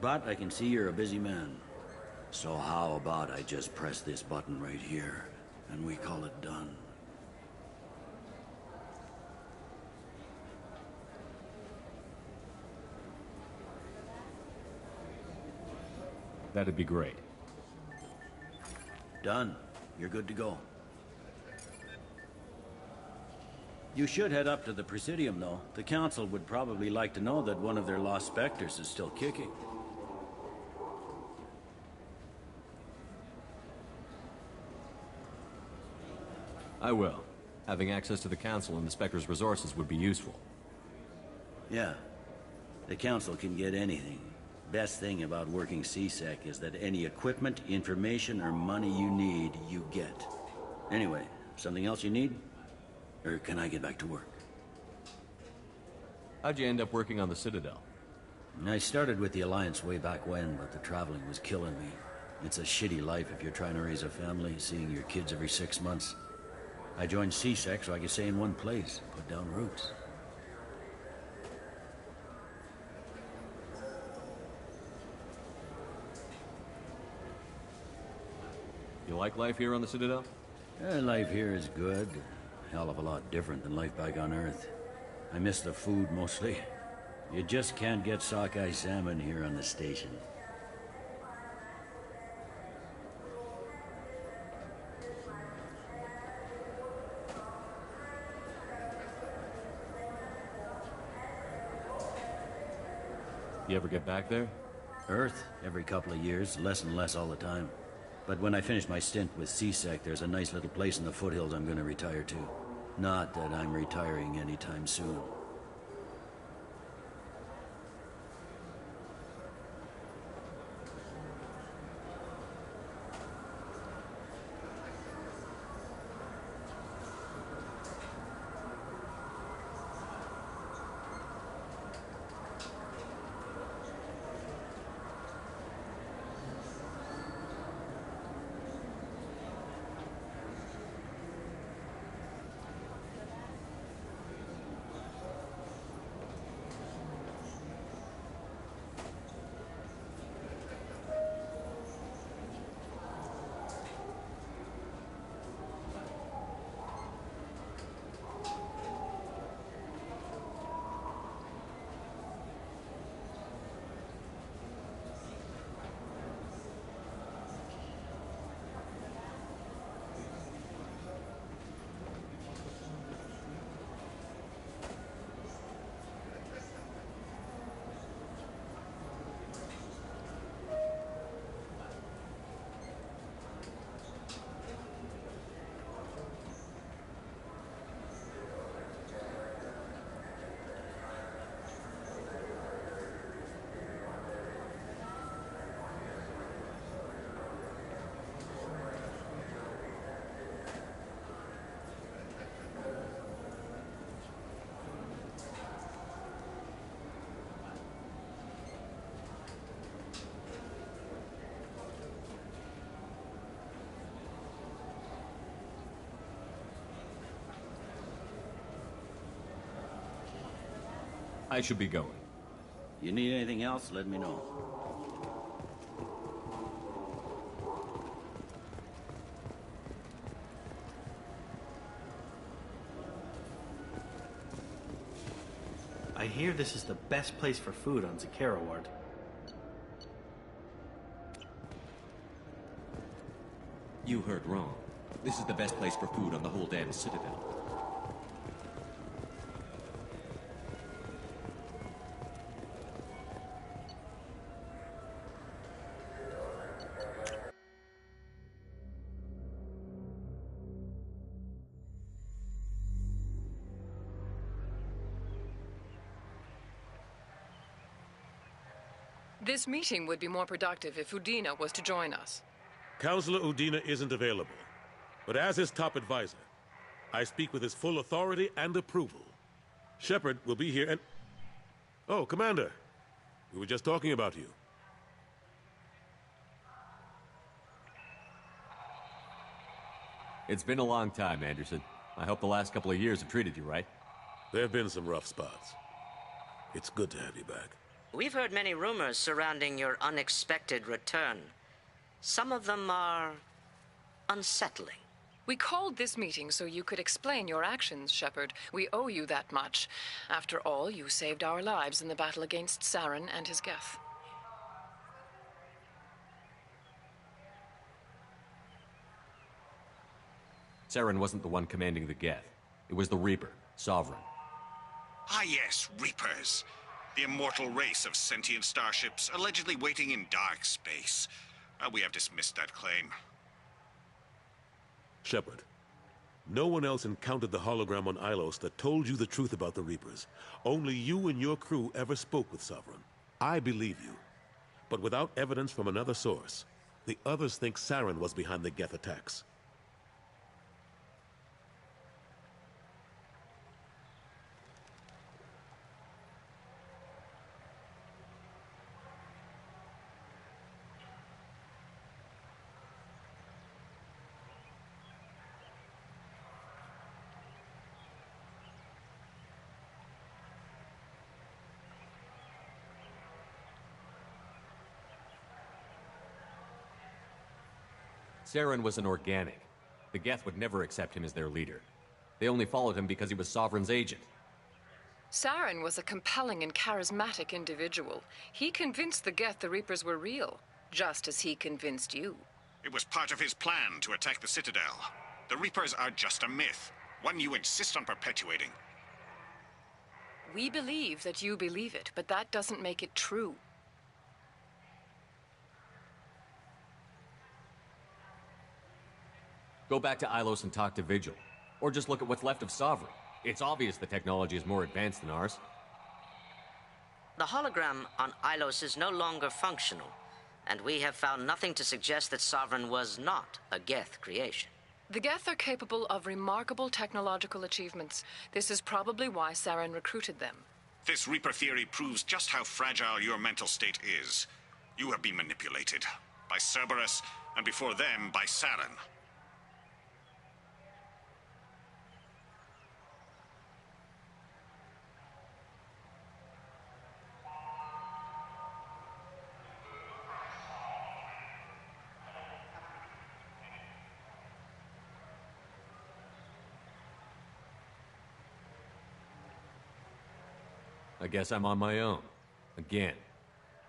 But I can see you're a busy man. So how about I just press this button right here, and we call it done? That'd be great. Done. You're good to go. You should head up to the Presidium, though. The Council would probably like to know that one of their lost Spectres is still kicking. I will. Having access to the Council and the Spectre's resources would be useful. Yeah. The Council can get anything. Best thing about working CSEC is that any equipment, information, or money you need, you get. Anyway, something else you need? Or can I get back to work? How'd you end up working on the Citadel? I started with the Alliance way back when, but the traveling was killing me. It's a shitty life if you're trying to raise a family, seeing your kids every 6 months. I joined CSEC so I could stay in one place, put down roots. You like life here on the Citadel? Life here is good. Hell of a lot different than life back on Earth. I miss the food mostly. You just can't get sockeye salmon here on the station. You ever get back there? Earth, every couple of years, less and less all the time. But when I finish my stint with CSEC, there's a nice little place in the foothills I'm gonna retire to. Not that I'm retiring anytime soon. I should be going. You need anything else, let me know. I hear this is the best place for food on Zakera Ward. You heard wrong. This is the best place for food on the whole damn Citadel. This meeting would be more productive if Udina was to join us. Counselor Udina isn't available, but as his top advisor, I speak with his full authority and approval. Shepard will be here and... Oh, Commander. We were just talking about you. It's been a long time, Anderson. I hope the last couple of years have treated you right. There have been some rough spots. It's good to have you back. We've heard many rumors surrounding your unexpected return. Some of them are unsettling. We called this meeting so you could explain your actions, Shepard. We owe you that much. After all, you saved our lives in the battle against Saren and his Geth. Saren wasn't the one commanding the Geth. It was the Reaper, Sovereign. Ah yes, Reapers. The immortal race of sentient starships allegedly waiting in dark space. We have dismissed that claim. Shepard, no one else encountered the hologram on Ilos that told you the truth about the Reapers. Only you and your crew ever spoke with Sovereign. I believe you. But without evidence from another source, the others think Saren was behind the Geth attacks. Saren was an organic. The Geth would never accept him as their leader. They only followed him because he was Sovereign's agent. Saren was a compelling and charismatic individual. He convinced the Geth the Reapers were real, just as he convinced you. It was part of his plan to attack the Citadel. The Reapers are just a myth, one you insist on perpetuating. We believe that you believe it, but that doesn't make it true. Go back to Ilos and talk to Vigil. Or just look at what's left of Sovereign. It's obvious the technology is more advanced than ours. The hologram on Ilos is no longer functional, and we have found nothing to suggest that Sovereign was not a Geth creation. The Geth are capable of remarkable technological achievements. This is probably why Saren recruited them. This Reaper theory proves just how fragile your mental state is. You have been manipulated. By Cerberus, and before them, by Saren. I guess I'm on my own. Again.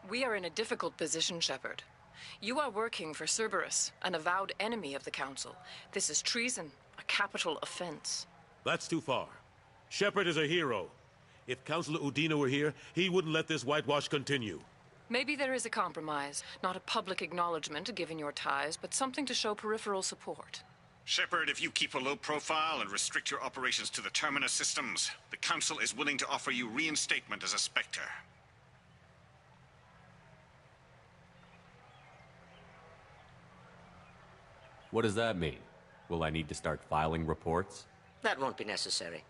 We are in a difficult position, Shepard. You are working for Cerberus, an avowed enemy of the Council. This is treason, a capital offense. That's too far. Shepard is a hero. If Counselor Udina were here, he wouldn't let this whitewash continue. Maybe there is a compromise. Not a public acknowledgement given your ties, but something to show peripheral support. Shepard, if you keep a low profile and restrict your operations to the Terminus systems, the Council is willing to offer you reinstatement as a Spectre. What does that mean? Will I need to start filing reports? That won't be necessary.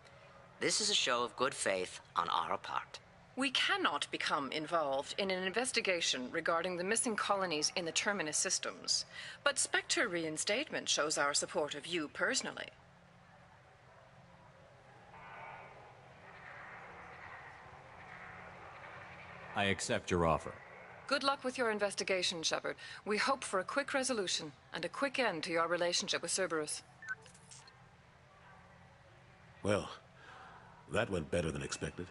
This is a show of good faith on our part. We cannot become involved in an investigation regarding the missing colonies in the Terminus systems, but Spectre reinstatement shows our support of you personally. I accept your offer. Good luck with your investigation, Shepard. We hope for a quick resolution and a quick end to your relationship with Cerberus. Well, that went better than expected.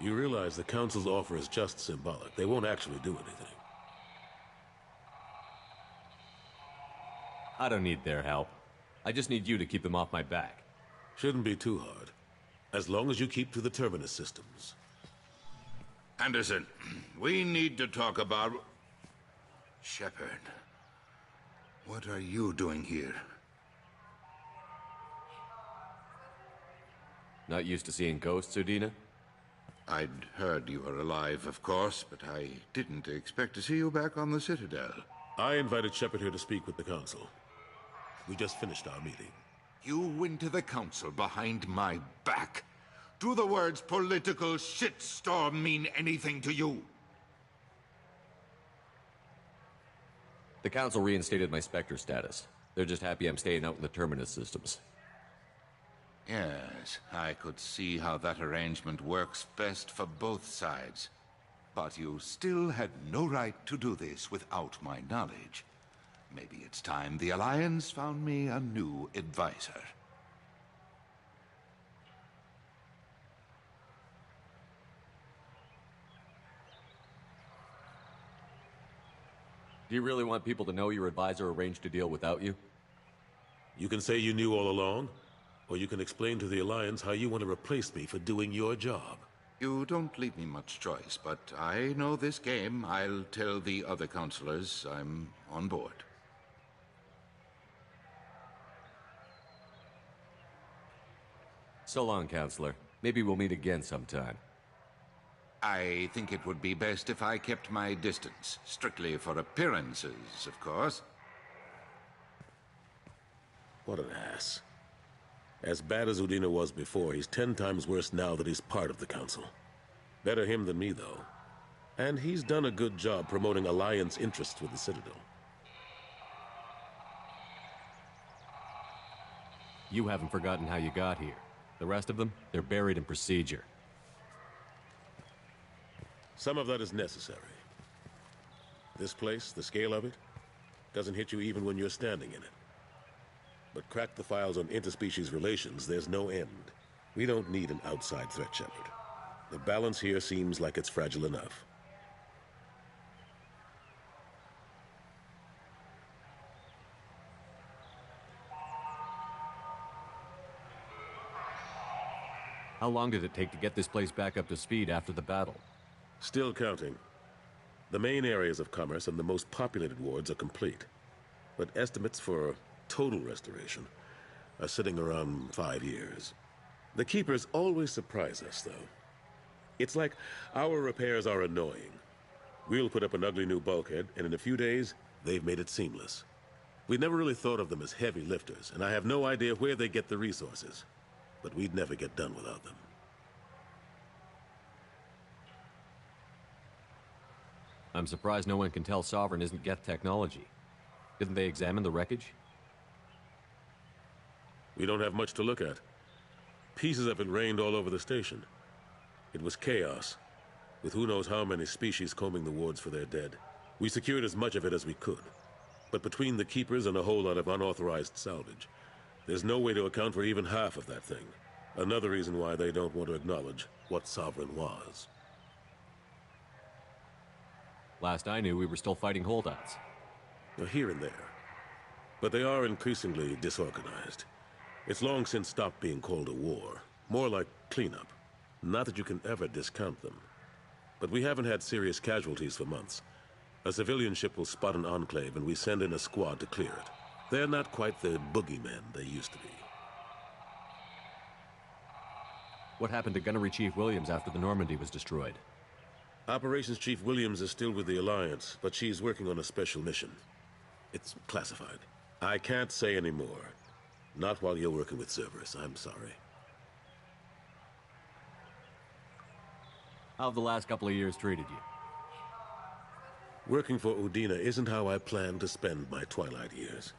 You realize the Council's offer is just symbolic. They won't actually do anything. I don't need their help. I just need you to keep them off my back. Shouldn't be too hard. As long as you keep to the terminus systems. Anderson, we need to talk about... Shepard, what are you doing here? Not used to seeing ghosts, Udina? I'd heard you were alive, of course, but I didn't expect to see you back on the Citadel. I invited Shepard here to speak with the Council. We just finished our meeting. You went to the Council behind my back. Do the words political shitstorm mean anything to you? The Council reinstated my Spectre status. They're just happy I'm staying out in the terminus systems. Yes, I could see how that arrangement works best for both sides. But you still had no right to do this without my knowledge. Maybe it's time the Alliance found me a new advisor. Do you really want people to know your advisor arranged to deal without you? You can say you knew all along, or you can explain to the Alliance how you want to replace me for doing your job. You don't leave me much choice, but I know this game. I'll tell the other counselors I'm on board. So long, Counselor. Maybe we'll meet again sometime. I think it would be best if I kept my distance. Strictly for appearances, of course. What an ass. As bad as Udina was before, he's 10 times worse now that he's part of the Council. Better him than me, though. And he's done a good job promoting Alliance interests with the Citadel. You haven't forgotten how you got here. The rest of them, they're buried in procedure. Some of that is necessary. This place, the scale of it, doesn't hit you even when you're standing in it. But crack the files on interspecies relations, there's no end. We don't need an outside threat, Shepard. The balance here seems like it's fragile enough. How long did it take to get this place back up to speed after the battle? Still counting. The main areas of commerce and the most populated wards are complete. But estimates for total restoration are sitting around 5 years. The Keepers always surprise us, though. It's like our repairs are annoying. We'll put up an ugly new bulkhead, and in a few days, they've made it seamless. We never really thought of them as heavy lifters, and I have no idea where they get the resources. But we'd never get done without them. I'm surprised no one can tell Sovereign isn't Geth technology. Didn't they examine the wreckage? We don't have much to look at. Pieces of it rained all over the station. It was chaos, with who knows how many species combing the wards for their dead. We secured as much of it as we could. But between the Keepers and a whole lot of unauthorized salvage, there's no way to account for even half of that thing. Another reason why they don't want to acknowledge what Sovereign was. Last I knew, we were still fighting holdouts. They're here and there. But they are increasingly disorganized. It's long since stopped being called a war. More like cleanup. Not that you can ever discount them. But we haven't had serious casualties for months. A civilian ship will spot an enclave and we send in a squad to clear it. They're not quite the boogeymen they used to be. What happened to Gunnery Chief Williams after the Normandy was destroyed? Operations Chief Williams is still with the Alliance, but she's working on a special mission. It's classified. I can't say any more. Not while you're working with Cerberus, I'm sorry. How have the last couple of years treated you? Working for Udina isn't how I plan to spend my twilight years.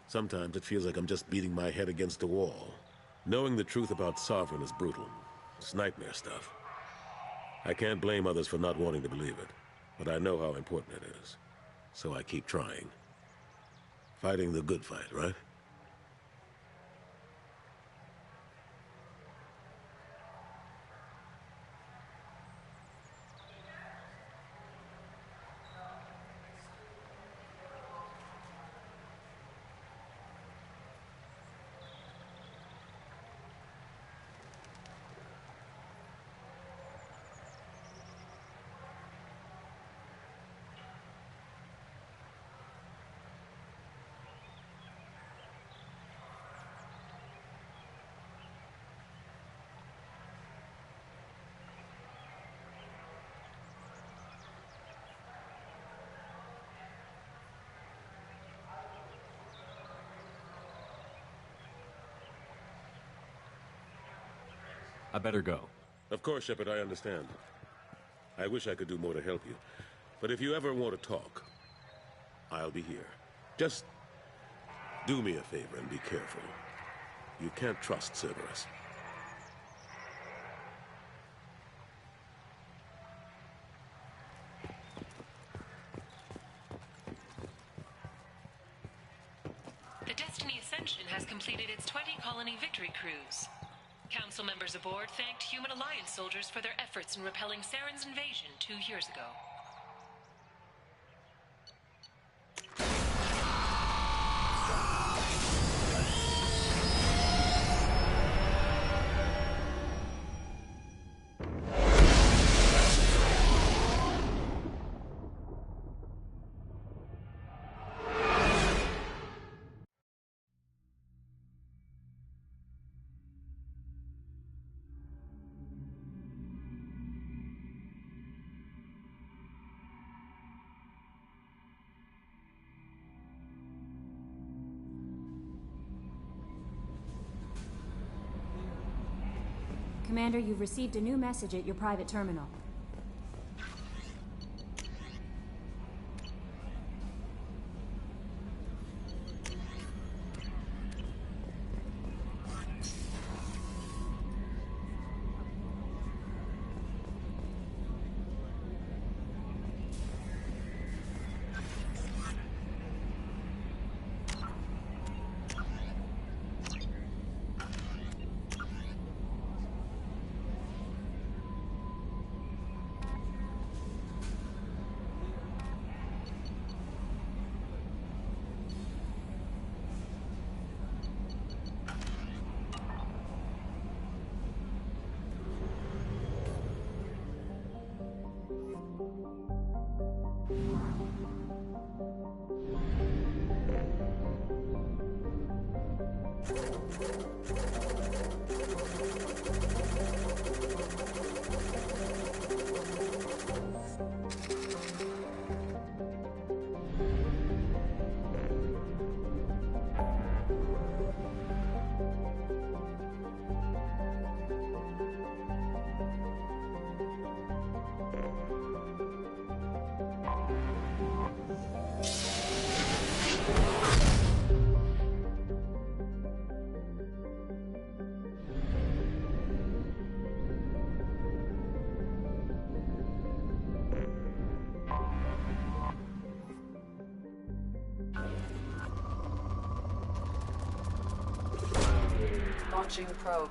Sometimes it feels like I'm just beating my head against a wall. Knowing the truth about Sovereign is brutal. It's nightmare stuff. I can't blame others for not wanting to believe it, but I know how important it is. So I keep trying. Fighting the good fight, right? I better go. Of course, Shepard, I understand. I wish I could do more to help you. But if you ever want to talk, I'll be here. Just do me a favor and be careful. You can't trust Cerberus. The Destiny Ascension has completed its 20-colony victory cruise. Council members aboard thanked Human Alliance soldiers for their efforts in repelling Saren's invasion 2 years ago. Commander, you've received a new message at your private terminal. Launching probe.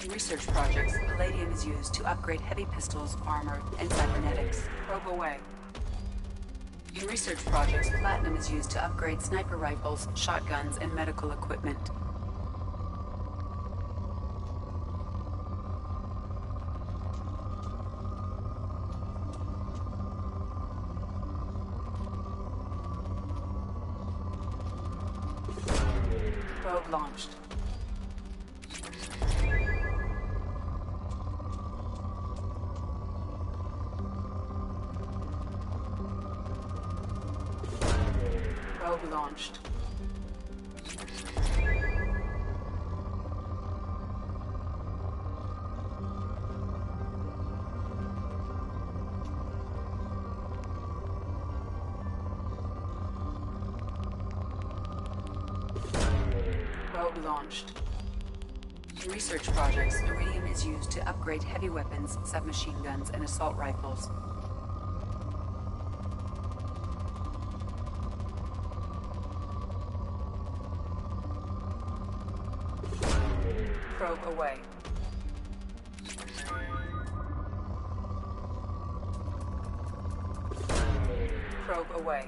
In research projects, palladium is used to upgrade heavy pistols, armor, and cybernetics. Probe away. In research projects, platinum is used to upgrade sniper rifles, shotguns, and medical equipment. Probe launched. Probe launched. Probe launched. In research projects, iridium is used to upgrade heavy weapons, submachine guns, and assault rifles. Probe away. Probe away.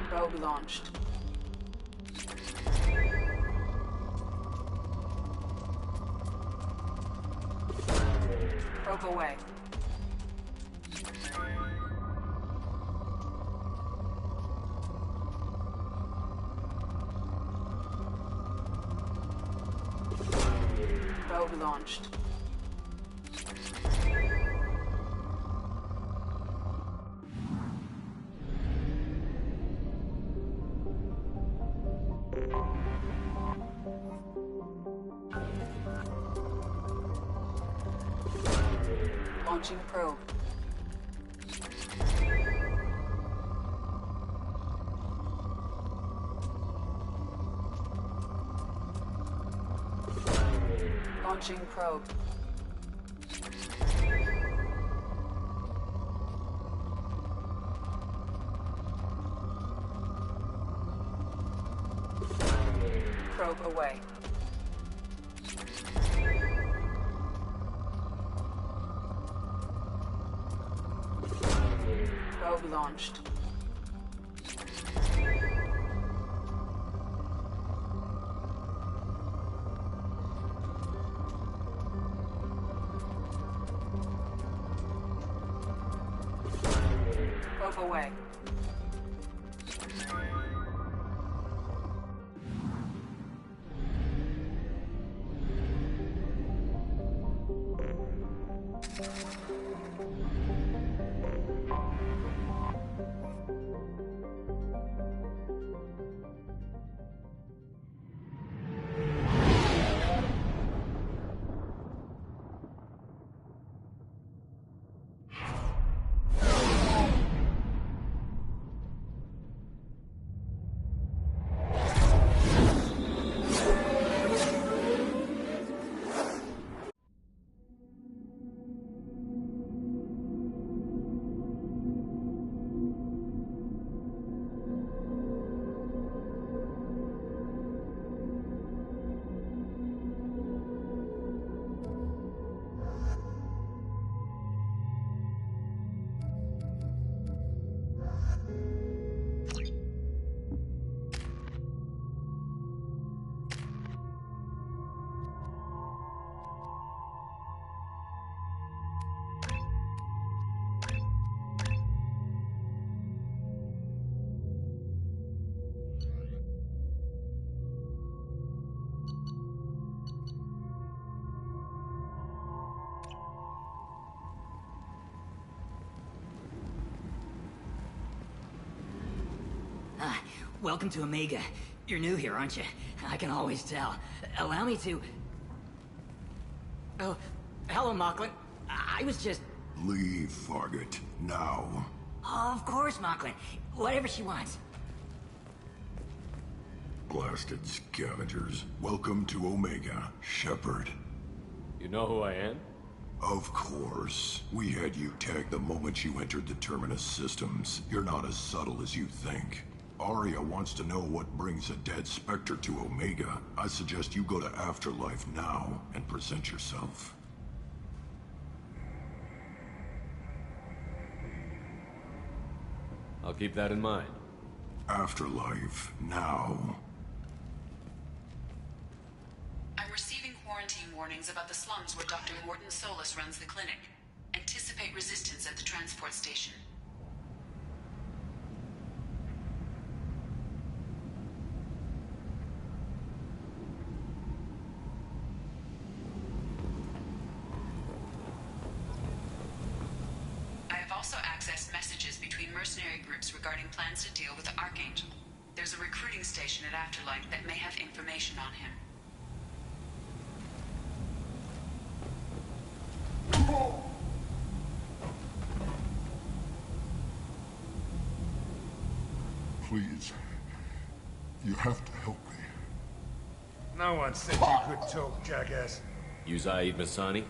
Probe launched. Probe away. Probe launched. Launching probe. Launching probe. Probe away. Probe launched. Probe away. Welcome to Omega. You're new here, aren't you? I can always tell. Allow me to... Oh, hello, Mocklin. I was just... Leave, Fargate. Now. Oh, of course, Mocklin. Whatever she wants. Blasted scavengers. Welcome to Omega, Shepard. You know who I am? Of course. We had you tagged the moment you entered the Terminus systems. You're not as subtle as you think. Aria wants to know what brings a dead Spectre to Omega. I suggest you go to Afterlife now and present yourself. I'll keep that in mind. Afterlife now. I'm receiving quarantine warnings about the slums where Dr. Morton Solus runs the clinic. Anticipate resistance at the transport station. mercenary groups regarding plans to deal with the Archangel. There's a recruiting station at Afterlight that may have information on him. Please. You have to help me. No one said you could talk, jackass. You Zaid Masani?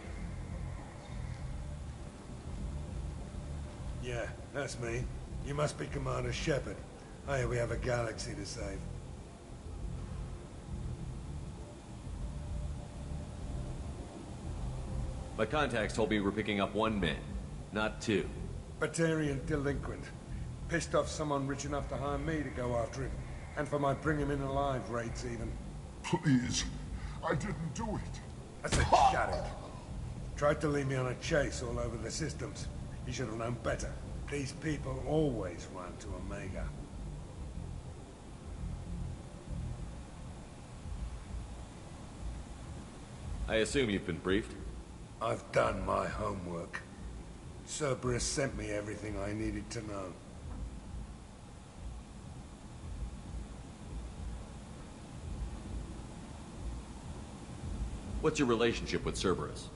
Yeah, that's me. You must be Commander Shepard. I hear we have a galaxy to save. My contacts told me we're picking up 1 man, not 2. Batarian delinquent. Pissed off someone rich enough to hire me to go after him. And for my bring him in alive rates even. Please. I didn't do it. I said shut it. Tried to lead me on a chase all over the systems. He should have known better. These people always run to Omega. I assume you've been briefed? I've done my homework. Cerberus sent me everything I needed to know. What's your relationship with Cerberus?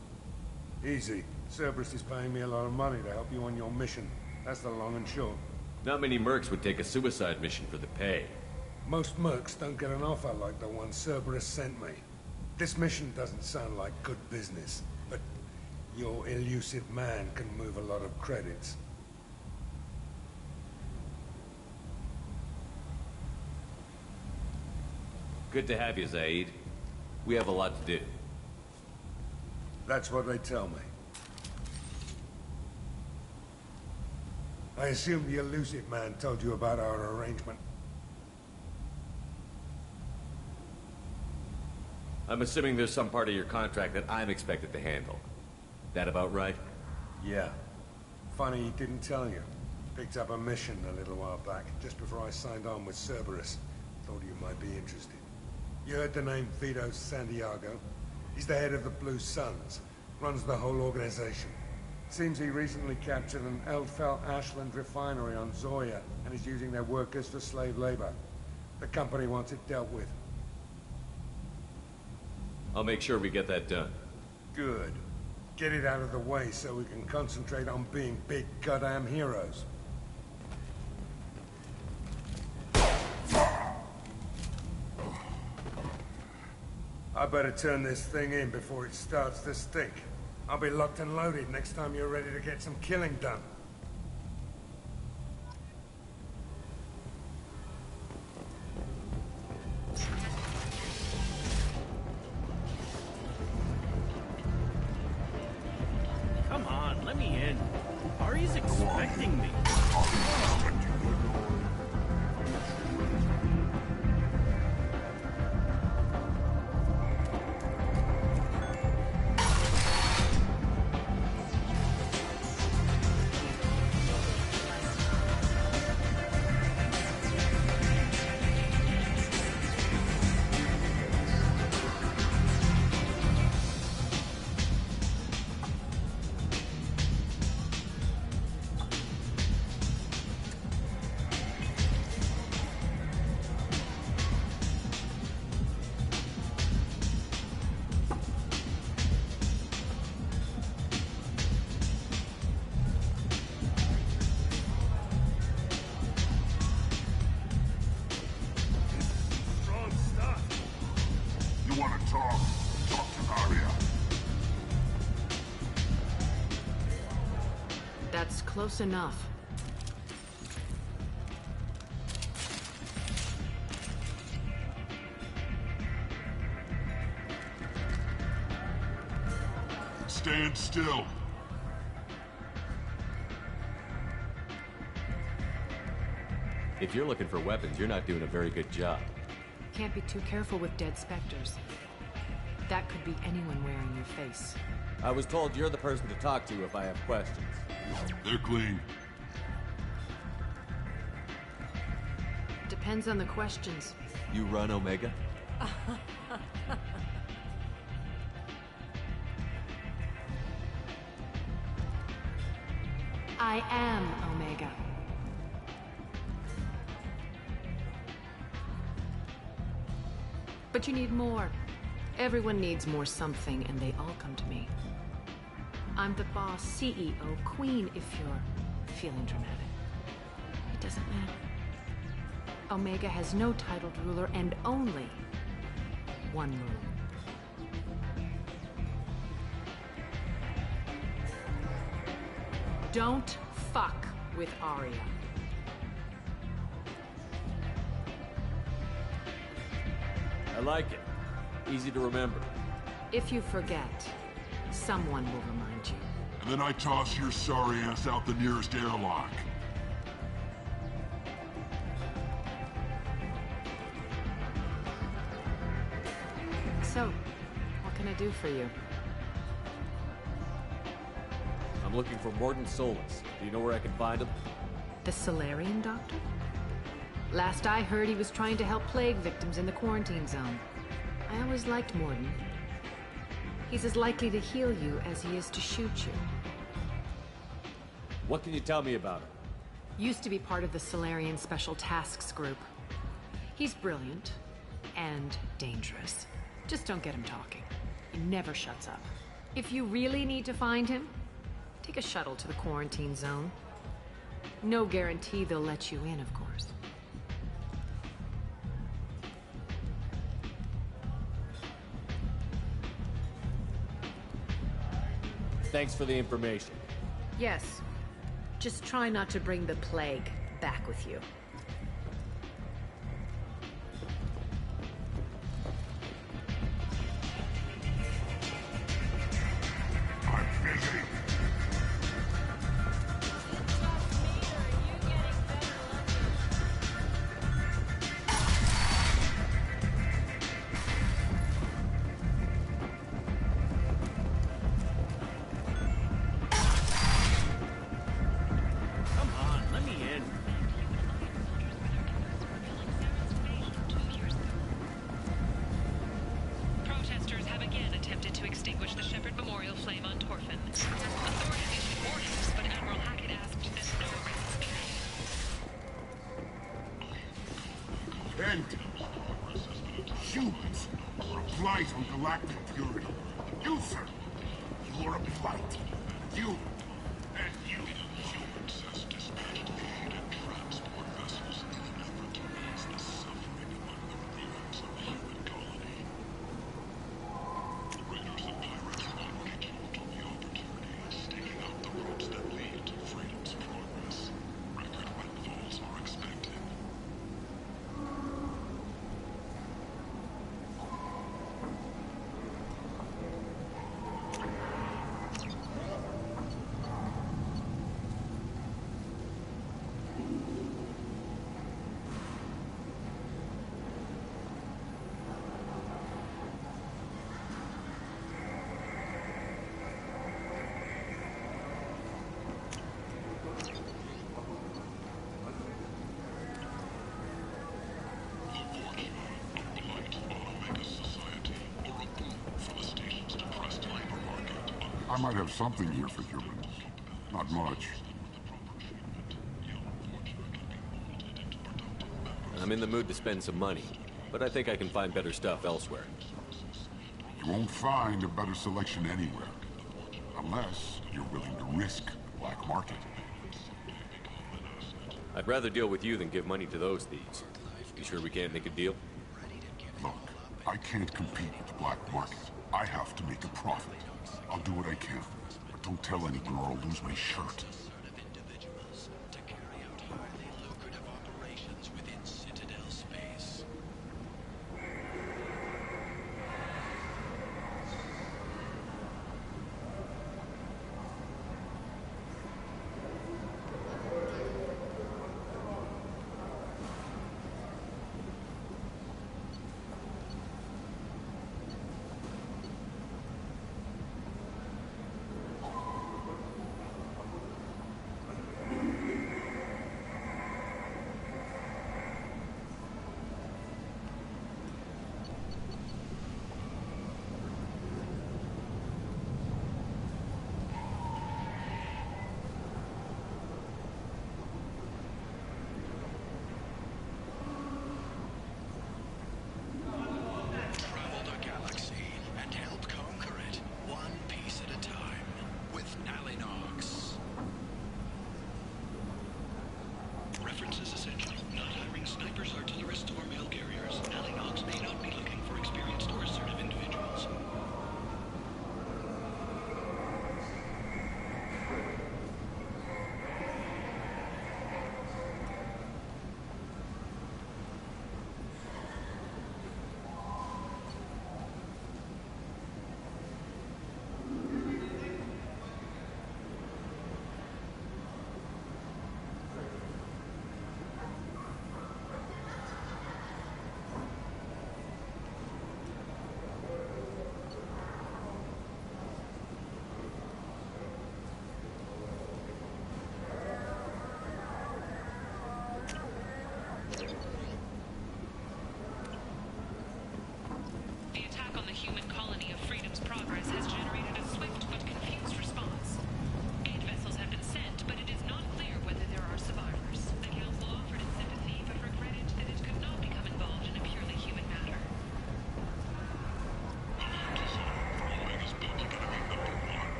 Easy. Cerberus is paying me a lot of money to help you on your mission. That's the long and short. Not many mercs would take a suicide mission for the pay. Most mercs don't get an offer like the one Cerberus sent me. This mission doesn't sound like good business, but your elusive man can move a lot of credits. Good to have you, Zaid. We have a lot to do. That's what they tell me. I assume the elusive man told you about our arrangement. I'm assuming there's some part of your contract that I'm expected to handle. That about right? Yeah. Funny he didn't tell you. Picked up a mission a little while back, just before I signed on with Cerberus. Thought you might be interested. You heard the name Vito Santiago? He's the head of the Blue Suns. Runs the whole organization. Seems he recently captured an Eldfell Ashland refinery on Zoya and is using their workers for slave labor. The company wants it dealt with. I'll make sure we get that done. Good. Get it out of the way so we can concentrate on being big goddamn heroes. I better turn this thing in before it starts to stink. I'll be locked and loaded next time you're ready to get some killing done. Come on, let me in. Ari's expecting me. That's close enough. Stand still. If you're looking for weapons, you're not doing a very good job. Can't be too careful with dead specters. That could be anyone wearing your face. I was told you're the person to talk to if I have questions. They're clean. Depends on the questions. You run Omega? I am Omega. But you need more. Everyone needs more something, and they all come to me. I'm the boss, CEO, queen, if you're feeling dramatic. It doesn't matter. Omega has no titled ruler and only one rule. Don't fuck with Arya. I like it. Easy to remember. If you forget, someone will remind you. And then I toss your sorry ass out the nearest airlock. So, what can I do for you? I'm looking for Mordin Solus. Do you know where I can find him? The Solarian doctor? Last I heard, he was trying to help plague victims in the quarantine zone. I always liked Mordin. He's as likely to heal you as he is to shoot you. What can you tell me about him? Used to be part of the Solarian Special Tasks Group. He's brilliant and dangerous. Just don't get him talking. He never shuts up. If you really need to find him, take a shuttle to the quarantine zone. No guarantee they'll let you in, of course. Thanks for the information. Yes. Just try not to bring the plague back with you. Humans are a blight on galactic purity. You, sir, you are a blight. You and you. Humans has dispatched aid and transport vessels in an effort to ease the suffering among the ruins of the human colony. Raiders and pirates finally jumped on the opportunity, staking out the roads that lead to freedom's progress. Record windfalls are expected. I might have something here for humans. Not much. I'm in the mood to spend some money, but I think I can find better stuff elsewhere. You won't find a better selection anywhere. Unless you're willing to risk the black market. I'd rather deal with you than give money to those thieves. You sure we can't make a deal? Look, I can't compete with the black market. I have to make a profit. I'll do what I can, but don't tell anyone or I'll lose my shirt.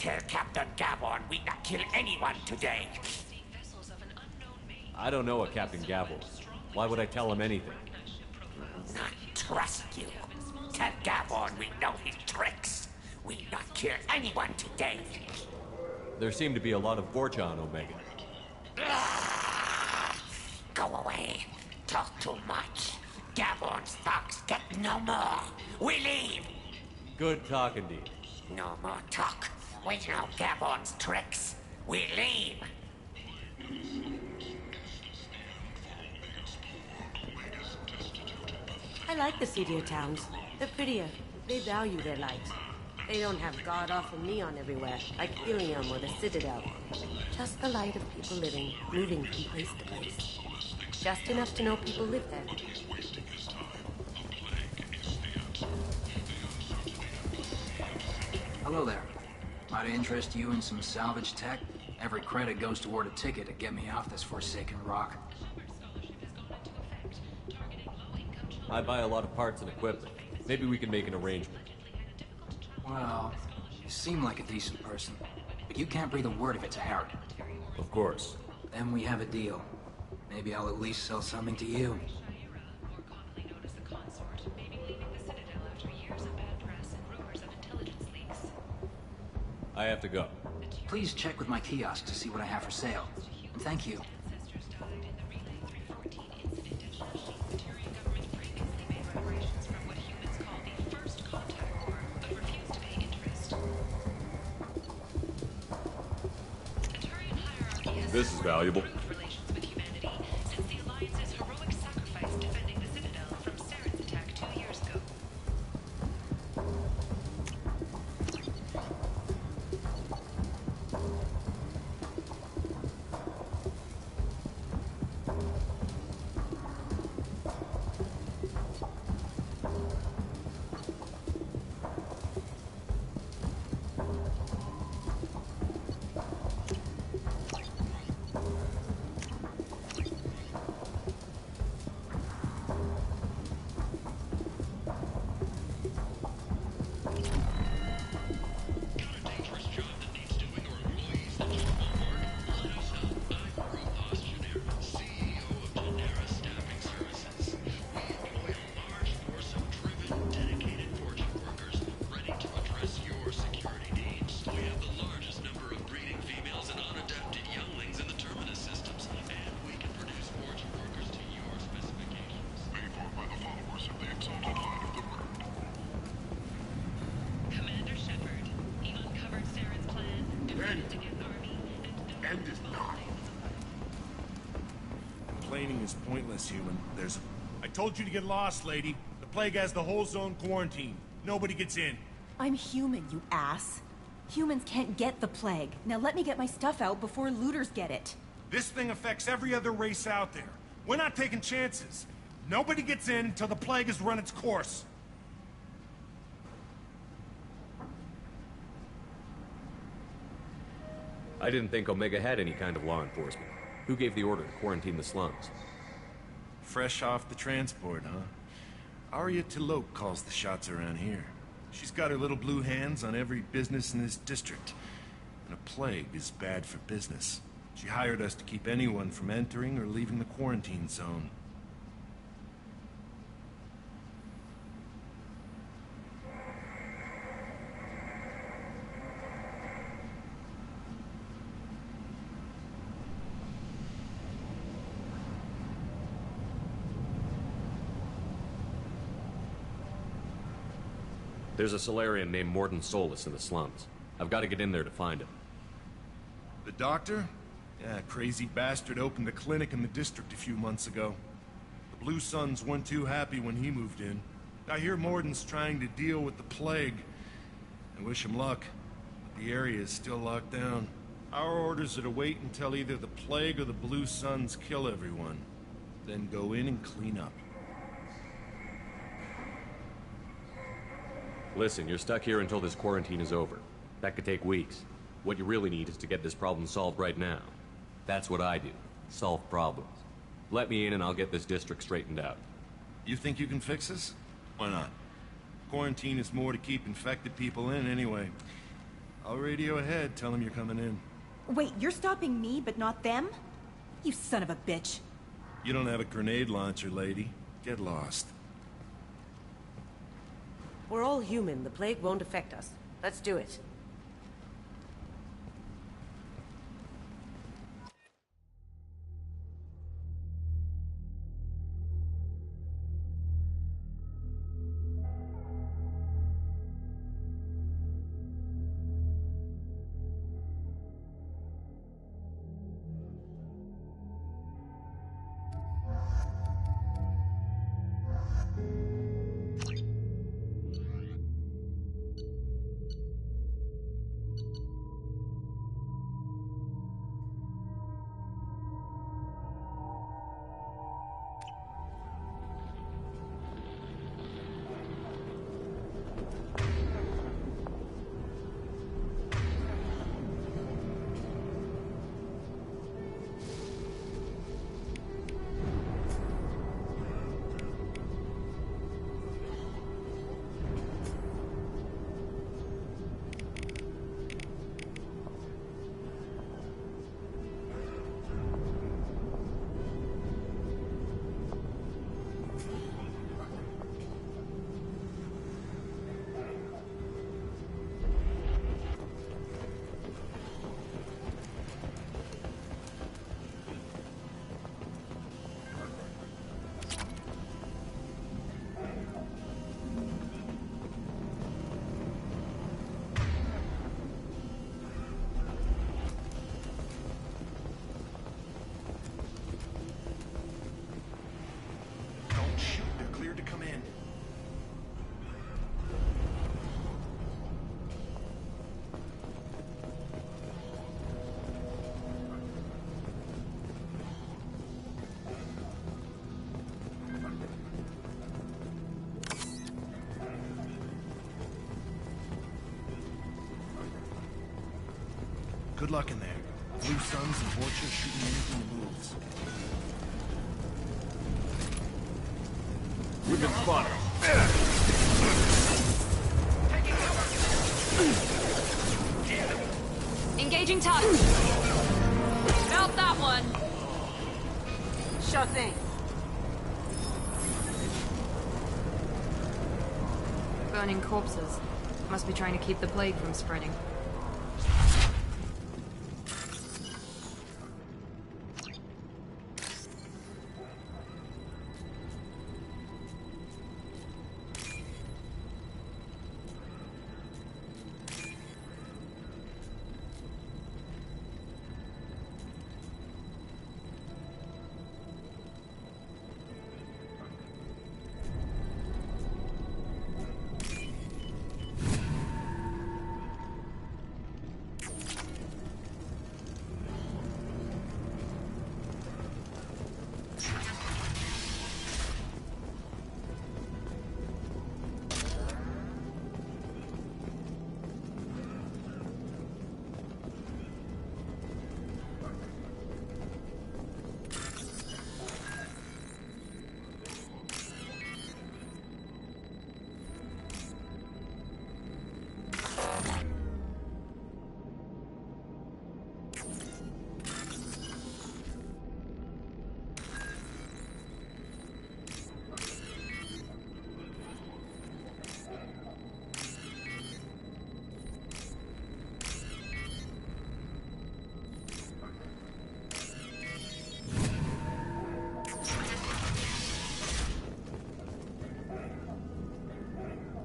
Tell Captain Gavon we not kill anyone today. I don't know a Captain Gavel. Why would I tell him anything? Not trust you. Tell Gavon we know his tricks. We not kill anyone today. There seem to be a lot of Vorcha on Omega. Go away. Talk too much. Gavon's thugs get no more. We leave. Good talk indeed. No more talk. We know Gavon's tricks. We leave. I like the seedier towns. They're prettier. They value their light. They don't have god-awful neon everywhere, like Ilium or the Citadel. Just the light of people living, moving from place to place. Just enough to know people live there. Hello there. Might I interest you in some salvage tech? Every credit goes toward a ticket to get me off this forsaken rock. I buy a lot of parts and equipment. Maybe we can make an arrangement. Well, you seem like a decent person, but you can't breathe a word of it to Harry. Of course. Then we have a deal. Maybe I'll at least sell something to you. I have to go. Please check with my kiosk to see what I have for sale. And thank you. This is valuable. Complaining is pointless, human. I told you to get lost, lady. The plague has the whole zone quarantined. Nobody gets in. I'm human, you ass. Humans can't get the plague. Now let me get my stuff out before looters get it. This thing affects every other race out there. We're not taking chances. Nobody gets in until the plague has run its course. I didn't think Omega had any kind of law enforcement. Who gave the order to quarantine the slums? Fresh off the transport, huh? Arya Tilok calls the shots around here. She's got her little blue hands on every business in this district. And a plague is bad for business. She hired us to keep anyone from entering or leaving the quarantine zone. There's a Solarian named Morden Solus in the slums. I've got to get in there to find him. The doctor? Yeah, crazy bastard opened a clinic in the district a few months ago. The Blue Suns weren't too happy when he moved in. I hear Morden's trying to deal with the plague. I wish him luck, but the area is still locked down. Our orders are to wait until either the plague or the Blue Suns kill everyone. Then go in and clean up. Listen, you're stuck here until this quarantine is over. That could take weeks. What you really need is to get this problem solved right now. That's what I do. Solve problems. Let me in and I'll get this district straightened out. You think you can fix this? Why not? Quarantine is more to keep infected people in anyway. I'll radio ahead, tell them you're coming in. Wait, you're stopping me, but not them? You son of a bitch. You don't have a grenade launcher, lady. Get lost. We're all human. The plague won't affect us. Let's do it. Good luck in there. Blue suns and torches shooting anything that moves. We've been spotted. Engaging target. Felt that one. Sure thing. Burning corpses. Must be trying to keep the plague from spreading.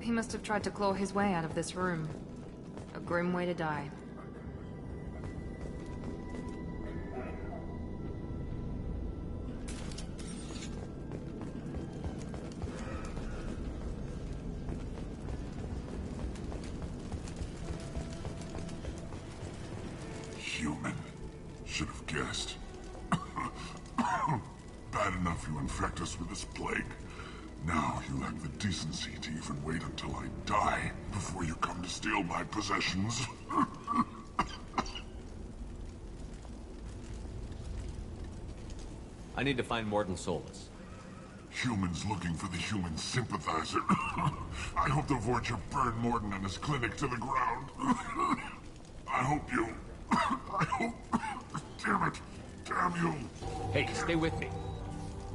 He must have tried to claw his way out of this room. A grim way to die. Human. Should have guessed. Bad enough you infect us with this plague. Now you lack the decency to even wait until I die before you come to steal my possessions. I need to find Morton Solus. Humans looking for the human sympathizer. I hope the Vorcha burn Morton and his clinic to the ground. I hope you... I hope... Damn it! Damn you! Hey, stay with me.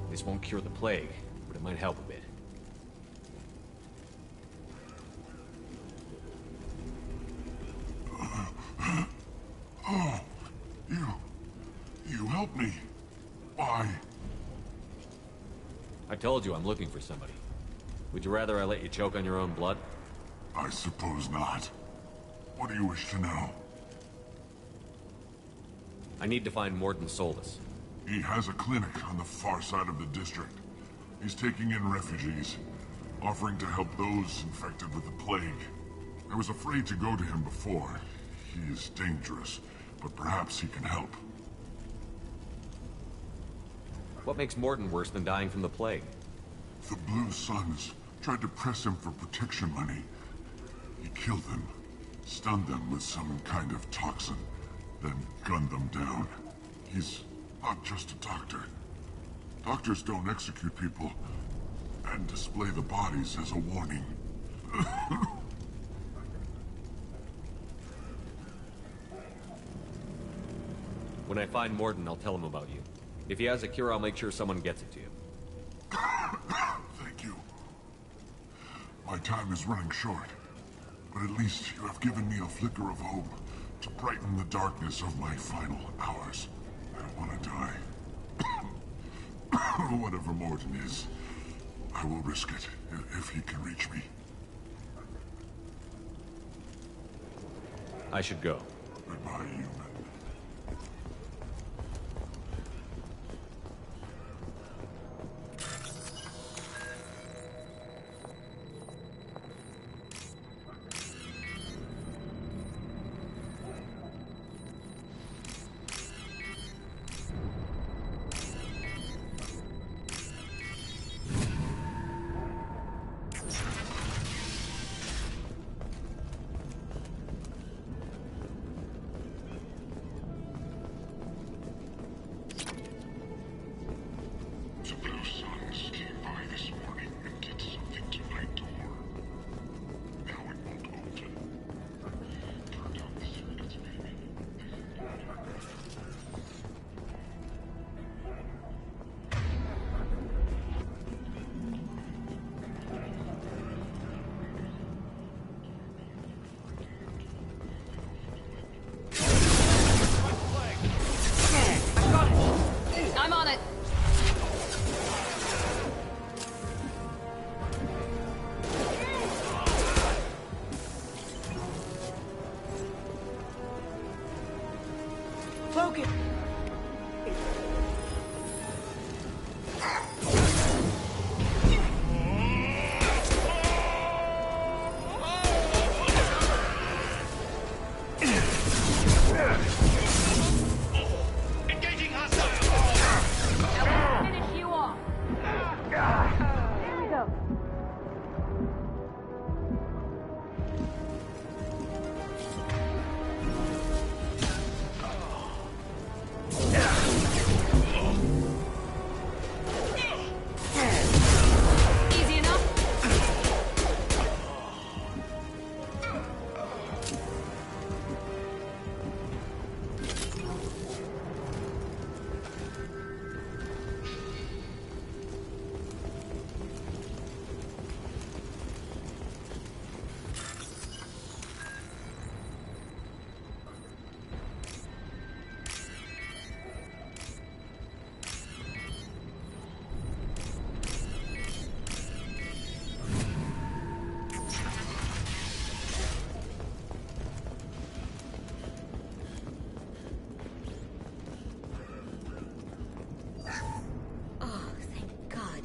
This won't cure the plague, but it might help a bit. Oh, you helped me. Why? I told you I'm looking for somebody. Would you rather I let you choke on your own blood? I suppose not. What do you wish to know? I need to find Morton Soltis. He has a clinic on the far side of the district. He's taking in refugees, offering to help those infected with the plague. I was afraid to go to him before. He is dangerous, but perhaps he can help. What makes Morton worse than dying from the plague? The Blue Suns tried to press him for protection money. He killed them, stunned them with some kind of toxin, then gunned them down. He's not just a doctor. Doctors don't execute people and display the bodies as a warning. When I find Morton, I'll tell him about you. If he has a cure, I'll make sure someone gets it to you. Thank you. My time is running short, but at least you have given me a flicker of hope to brighten the darkness of my final hours. I don't want to die. Whatever Morton is, I will risk it if he can reach me. I should go. Goodbye, human. I'm on it. Focus.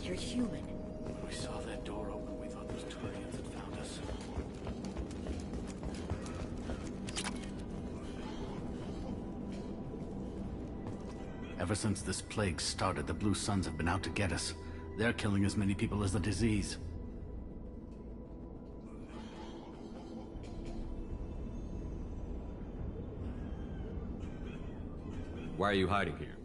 You're human. When we saw that door open, we thought those Turians had found us. Ever since this plague started, the Blue Suns have been out to get us. They're killing as many people as the disease. Why are you hiding here?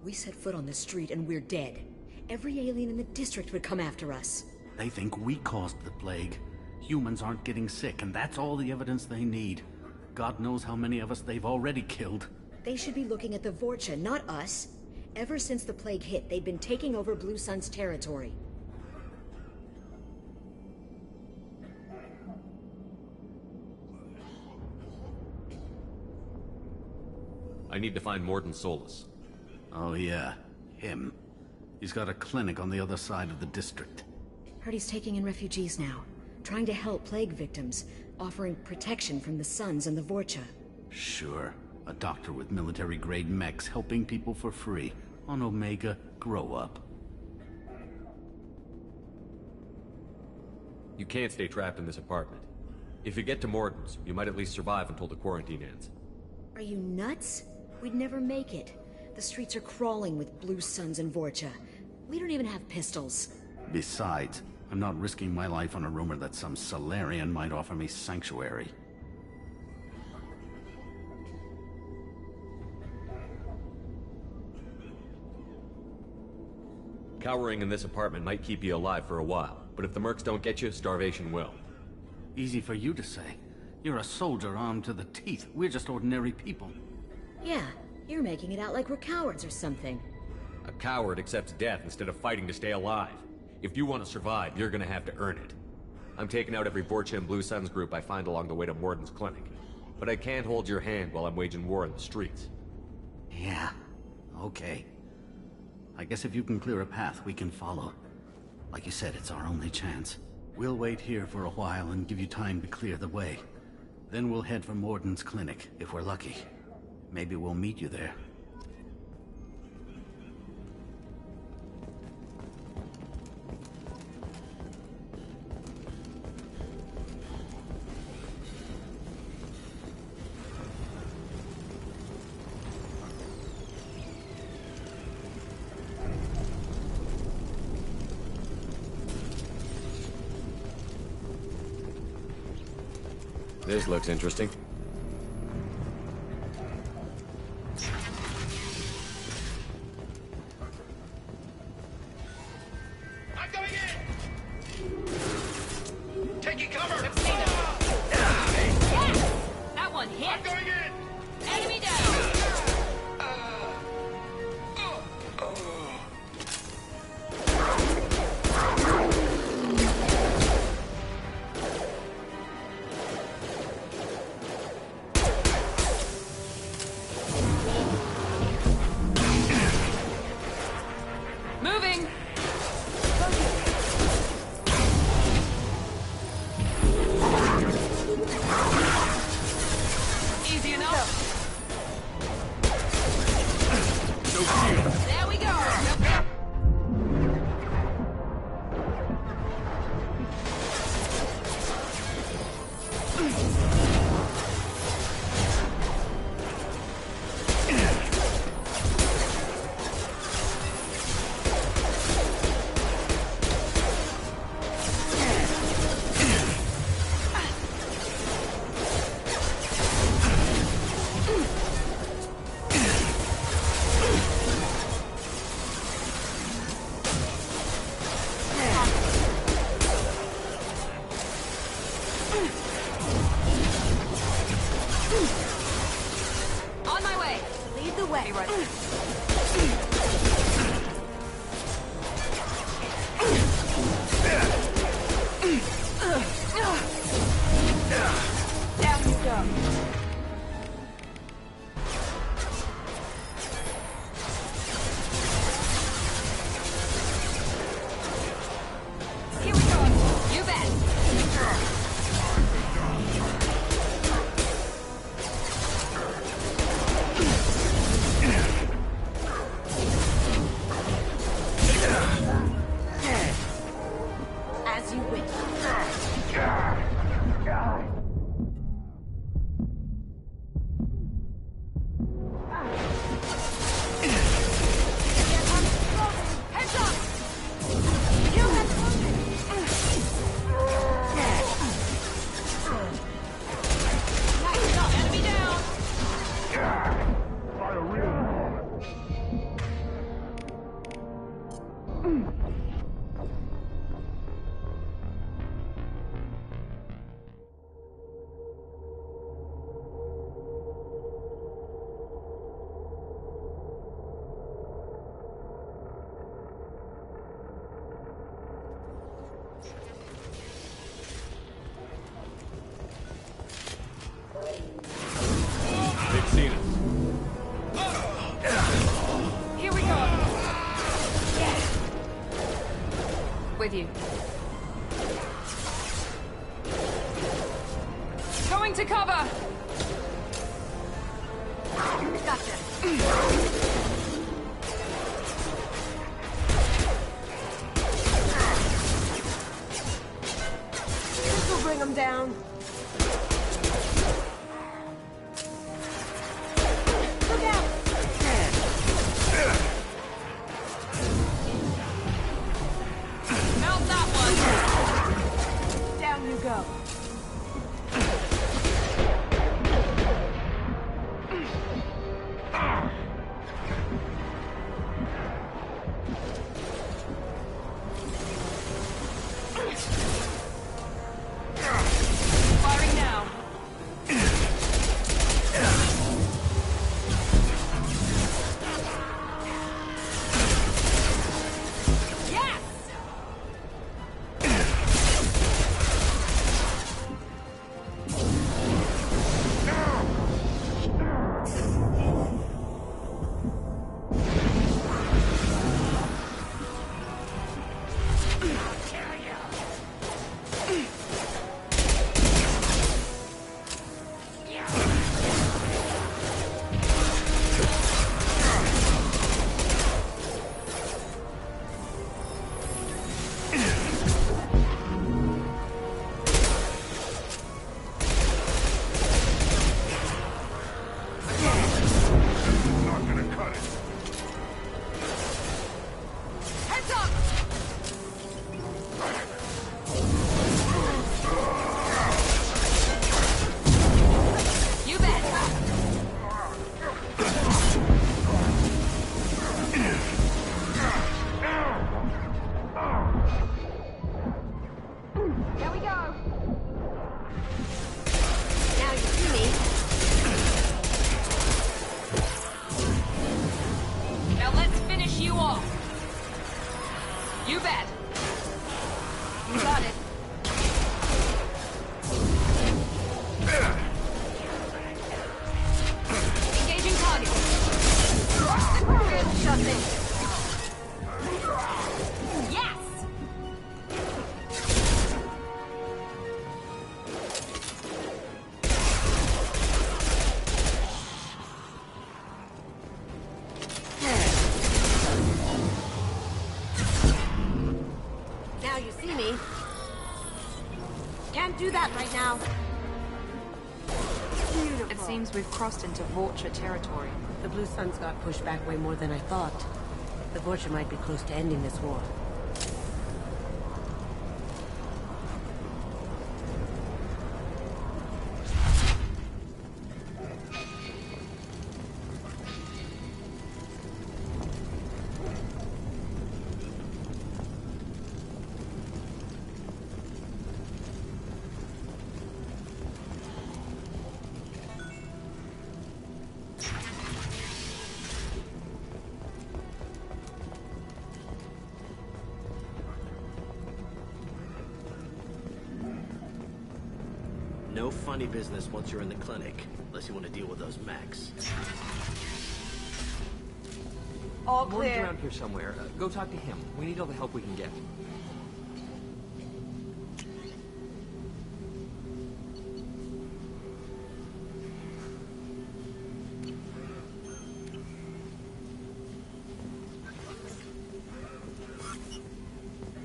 We set foot on this street and we're dead. Every alien in the district would come after us. They think we caused the plague. Humans aren't getting sick, and that's all the evidence they need. God knows how many of us they've already killed. They should be looking at the Vorcha, not us. Ever since the plague hit, they've been taking over Blue Sun's territory. I need to find Morden Solus. Oh yeah, him. He's got a clinic on the other side of the district. Heard he's taking in refugees now, trying to help plague victims, offering protection from the Suns and the Vorcha. Sure. A doctor with military-grade mechs helping people for free. On Omega, grow up. You can't stay trapped in this apartment. If you get to Morden's, you might at least survive until the quarantine ends. Are you nuts? We'd never make it. The streets are crawling with Blue Suns and Vorcha. We don't even have pistols. Besides, I'm not risking my life on a rumor that some Solarian might offer me sanctuary. Cowering in this apartment might keep you alive for a while, but if the mercs don't get you, starvation will. Easy for you to say. You're a soldier armed to the teeth. We're just ordinary people. Yeah, you're making it out like we're cowards or something. A coward accepts death instead of fighting to stay alive. If you want to survive, you're gonna have to earn it. I'm taking out every Vorcha and Blue Suns group I find along the way to Morden's clinic. But I can't hold your hand while I'm waging war in the streets. Yeah, okay. I guess if you can clear a path, we can follow. Like you said, it's our only chance. We'll wait here for a while and give you time to clear the way. Then we'll head for Morden's clinic, if we're lucky. Maybe we'll meet you there. This looks interesting. I'm going in! Taking cover! Yes! That one hit! I'm going in! Enemy down! Moving! Easy enough. There we go. On my way. Lead the way. Down you go. Here we go. You bet. As you wish. Heads up. You have nice shot. Enemy down. with you. Going to cover! Gotcha. This will bring him down. Look out! Melt that one! Down you go. Firing now. Yes! Not gonna cut it. Heads up! You bet! Here we go! Now you see me. Now let's finish you off! You bet! You got it. Engaging target. The courier shut in. Yes! Now you see me. Can't do that right now. Beautiful. It seems we've crossed into Vulture territory. The Blue Suns got pushed back way more than I thought. The Vulture might be close to ending this war. No funny business once you're in the clinic, unless you want to deal with those mechs. All Morgan's clear. around here somewhere. Go talk to him. We need all the help we can get.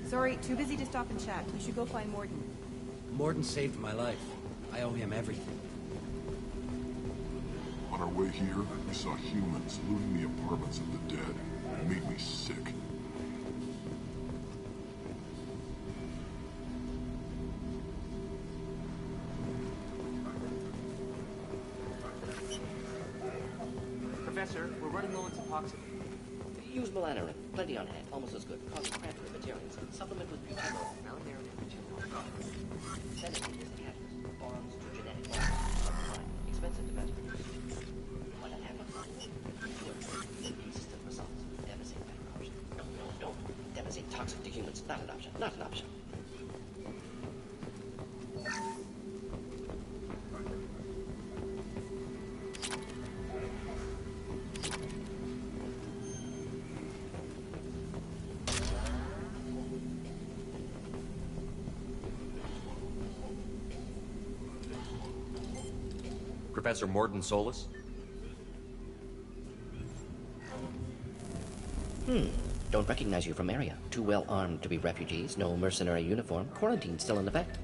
Sorry, too busy to stop and chat. You should go find Morton. Morton saved my life. I owe him everything. On our way here, we saw humans looting the apartments of the dead. It made me sick. Professor, we're running low on epoxy. Use melanorin. Plenty on hand. Almost as good. Causes cramp in the materials. Supplement with butanol. Melanorin and butanol. Sediment is the catalyst. Bonds to genetic bonds. Expensive to mass produce. What had happened? Consistent results. Devastating better option. No, don't. Devastate toxic to humans. Not an option. Not an option. Professor Morton Solus? Don't recognize you from area. Too well armed to be refugees, no mercenary uniform, quarantine still in effect.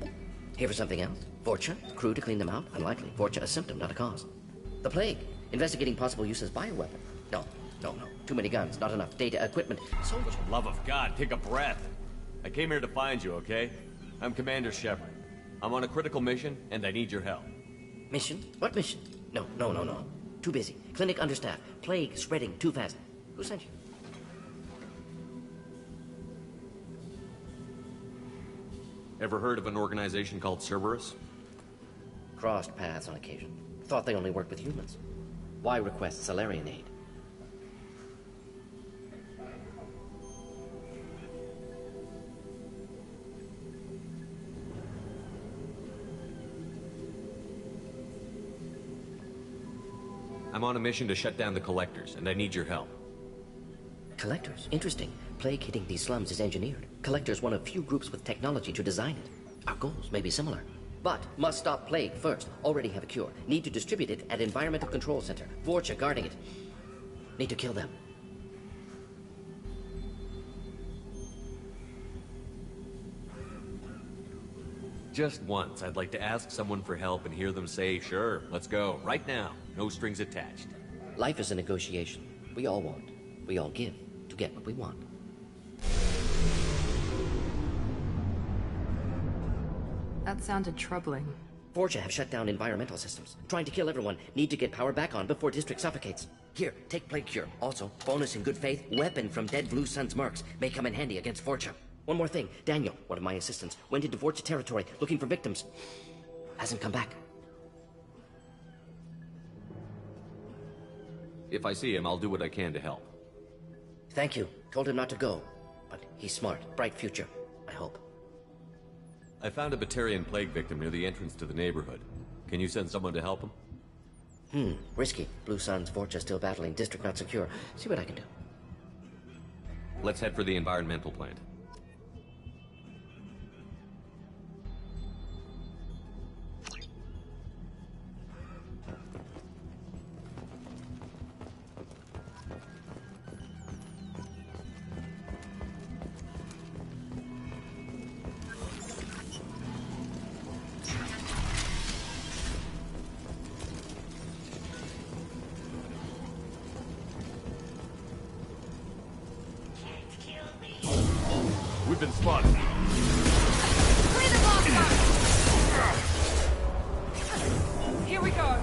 Here for something else? Vorcha? Crew to clean them out? Unlikely. Vorcha a symptom, not a cause. The plague? Investigating possible use as bioweapon? No. Too many guns, not enough data, equipment. Soldiers. For the love of God, take a breath. I came here to find you, okay? I'm Commander Shepard. I'm on a critical mission, and I need your help. Mission? What mission? No. Too busy. Clinic understaffed. Plague spreading too fast. Who sent you? Ever heard of an organization called Cerberus? Crossed paths on occasion. Thought they only worked with humans. Why request Salarian aid? I'm on a mission to shut down the Collectors, and I need your help. Collectors? Interesting. Plague hitting these slums is engineered. Collectors one of few groups with technology to design it. Our goals may be similar. But must stop plague first. Already have a cure. Need to distribute it at Environmental Control Center. Vorcha guarding it. Need to kill them. Just once, I'd like to ask someone for help and hear them say, sure, let's go, right now. No strings attached. Life is a negotiation. We all want. We all give to get what we want. That sounded troubling. Vorcha have shut down environmental systems. Trying to kill everyone. Need to get power back on before district suffocates. Here, take plague cure. Also, bonus in good faith, weapon from dead Blue Sun's mercs. May come in handy against Vorcha. One more thing. Daniel, one of my assistants, went into Vorcha territory looking for victims. Hasn't come back. If I see him, I'll do what I can to help. Thank you. Told him not to go. But he's smart. Bright future. I hope. I found a Batarian plague victim near the entrance to the neighborhood. Can you send someone to help him? Risky. Blue Sun's Vorcha still battling. District not secure. See what I can do. Let's head for the environmental plant. We've been spotted. Clear the block box! Here we go.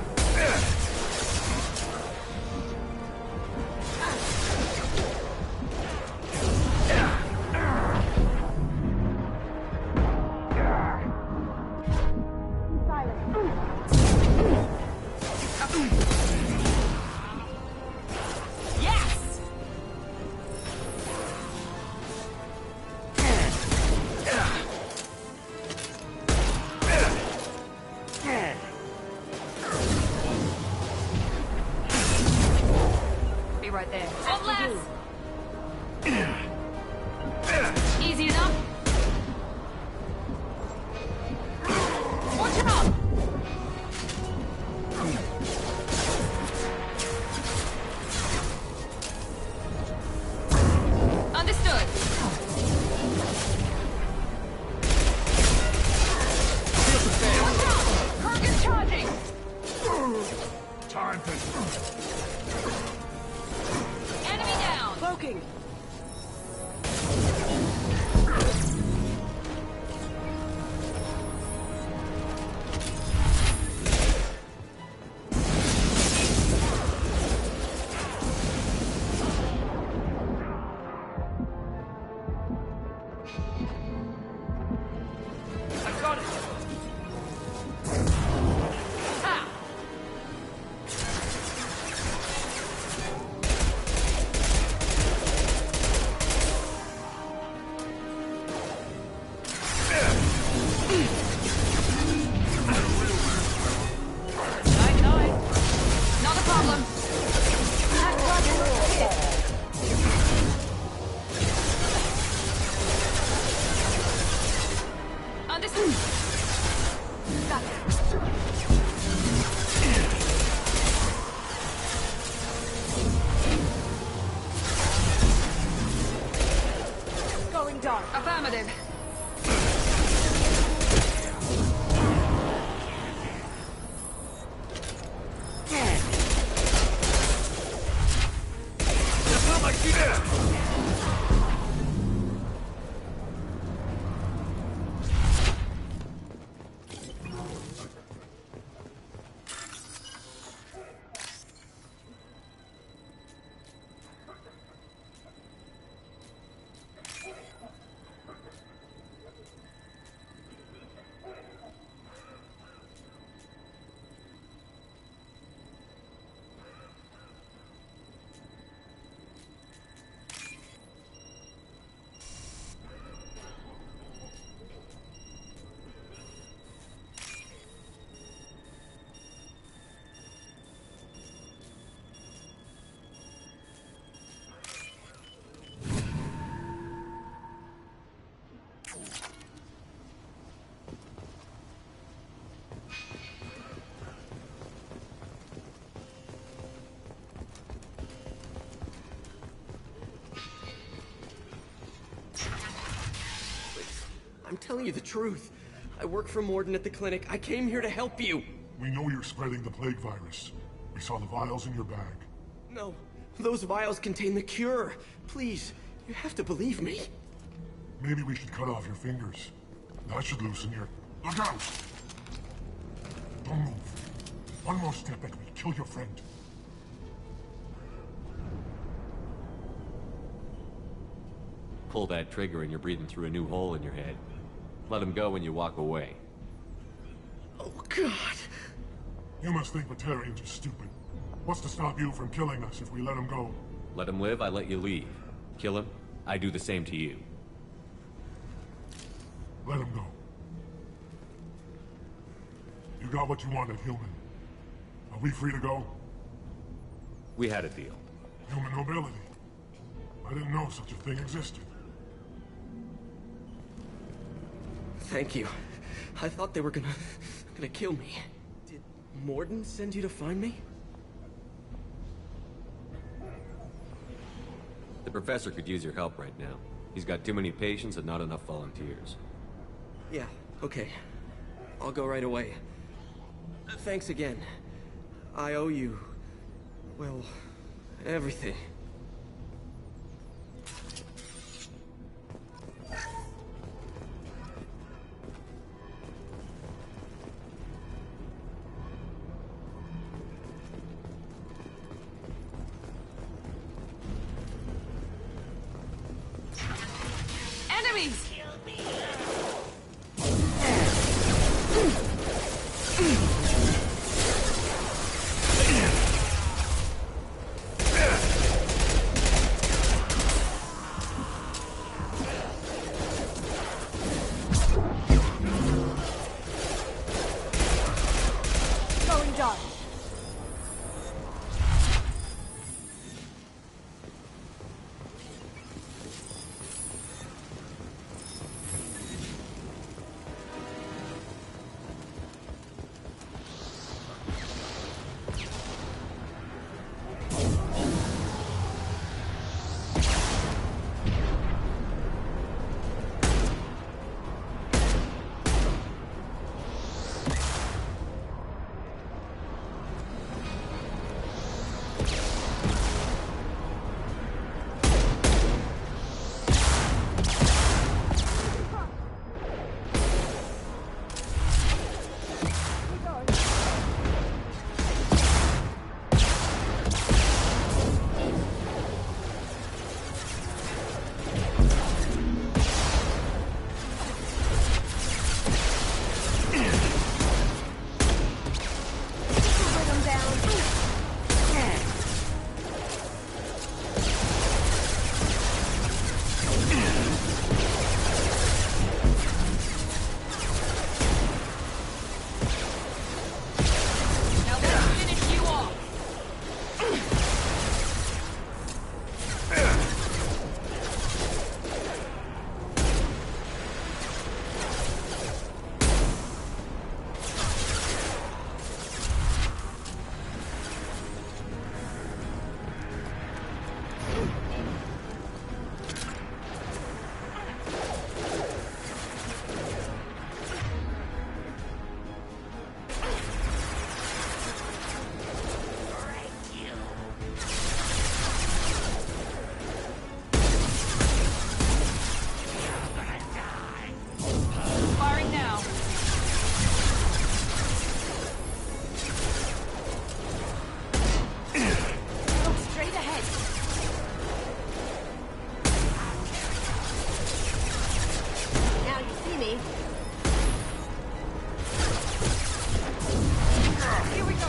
Right there. One last. Easy enough. Watch out! Understood. Watch out! Kurgan's charging. Time to. Enemy down! Cloaking! I've got it! Ha! Not a problem. Understood. Got it. telling you the truth. I work for Morden at the clinic. I came here to help you. We know you're spreading the plague virus. We saw the vials in your bag. No, those vials contain the cure. Please, you have to believe me. Maybe we should cut off your fingers. That should loosen your... Look out! Don't move. One more step and we kill your friend. Pull that trigger and you're breathing through a new hole in your head. Let him go when you walk away. Oh, God. You must think Batarians are stupid. What's to stop you from killing us if we let him go? Let him live, I let you leave. Kill him, I do the same to you. Let him go. You got what you wanted, human. Are we free to go? We had a deal. Human nobility. I didn't know such a thing existed. Thank you. I thought they were gonna kill me. Did Morden send you to find me? The professor could use your help right now. He's got too many patients and not enough volunteers. Yeah, okay. I'll go right away. Thanks again. I owe you... well, everything. Enemies! Going dark. Firing now. Go straight ahead. Now you see me. Here we go.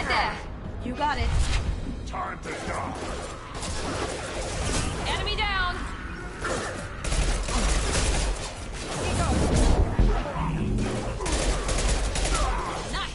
Right there. You got it. Time to die. Enemy down. Nice.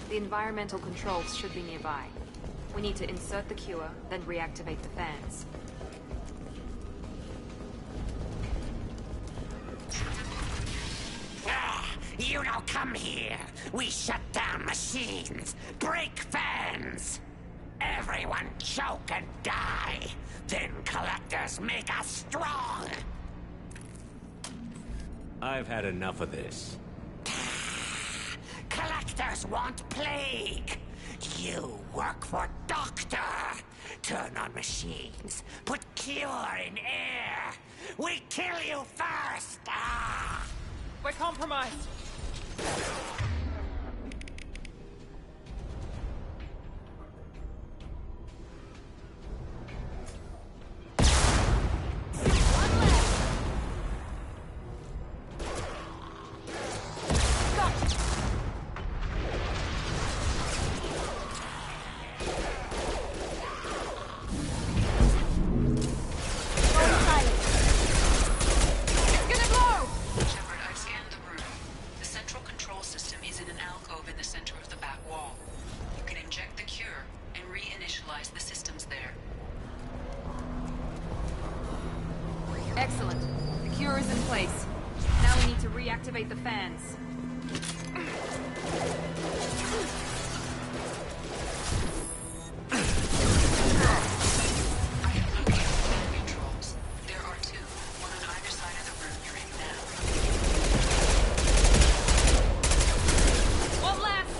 The environmental controls should be nearby. We need to insert the cure, then reactivate the fans. You don't come here. We shut down machines, break fans. Everyone choke and die. Then collectors make us strong. I've had enough of this. Collectors want plague. You work for Doctor. Turn on machines. Put cure in air. We kill you first. Ah! We're compromised. Excellent. The cure is in place. Now we need to reactivate the fans. There are two, one on either side of the room you're in now. One left.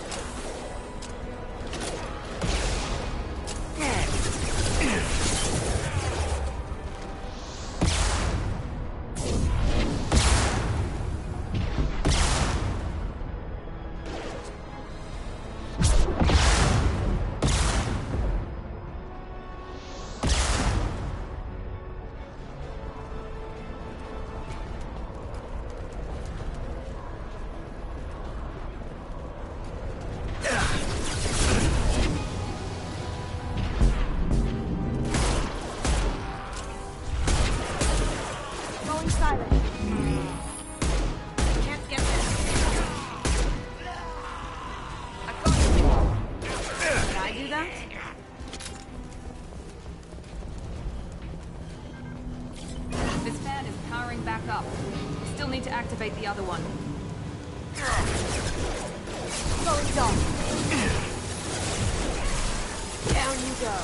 This fan is powering back up. Still need to activate the other one. Going dark. Down you go.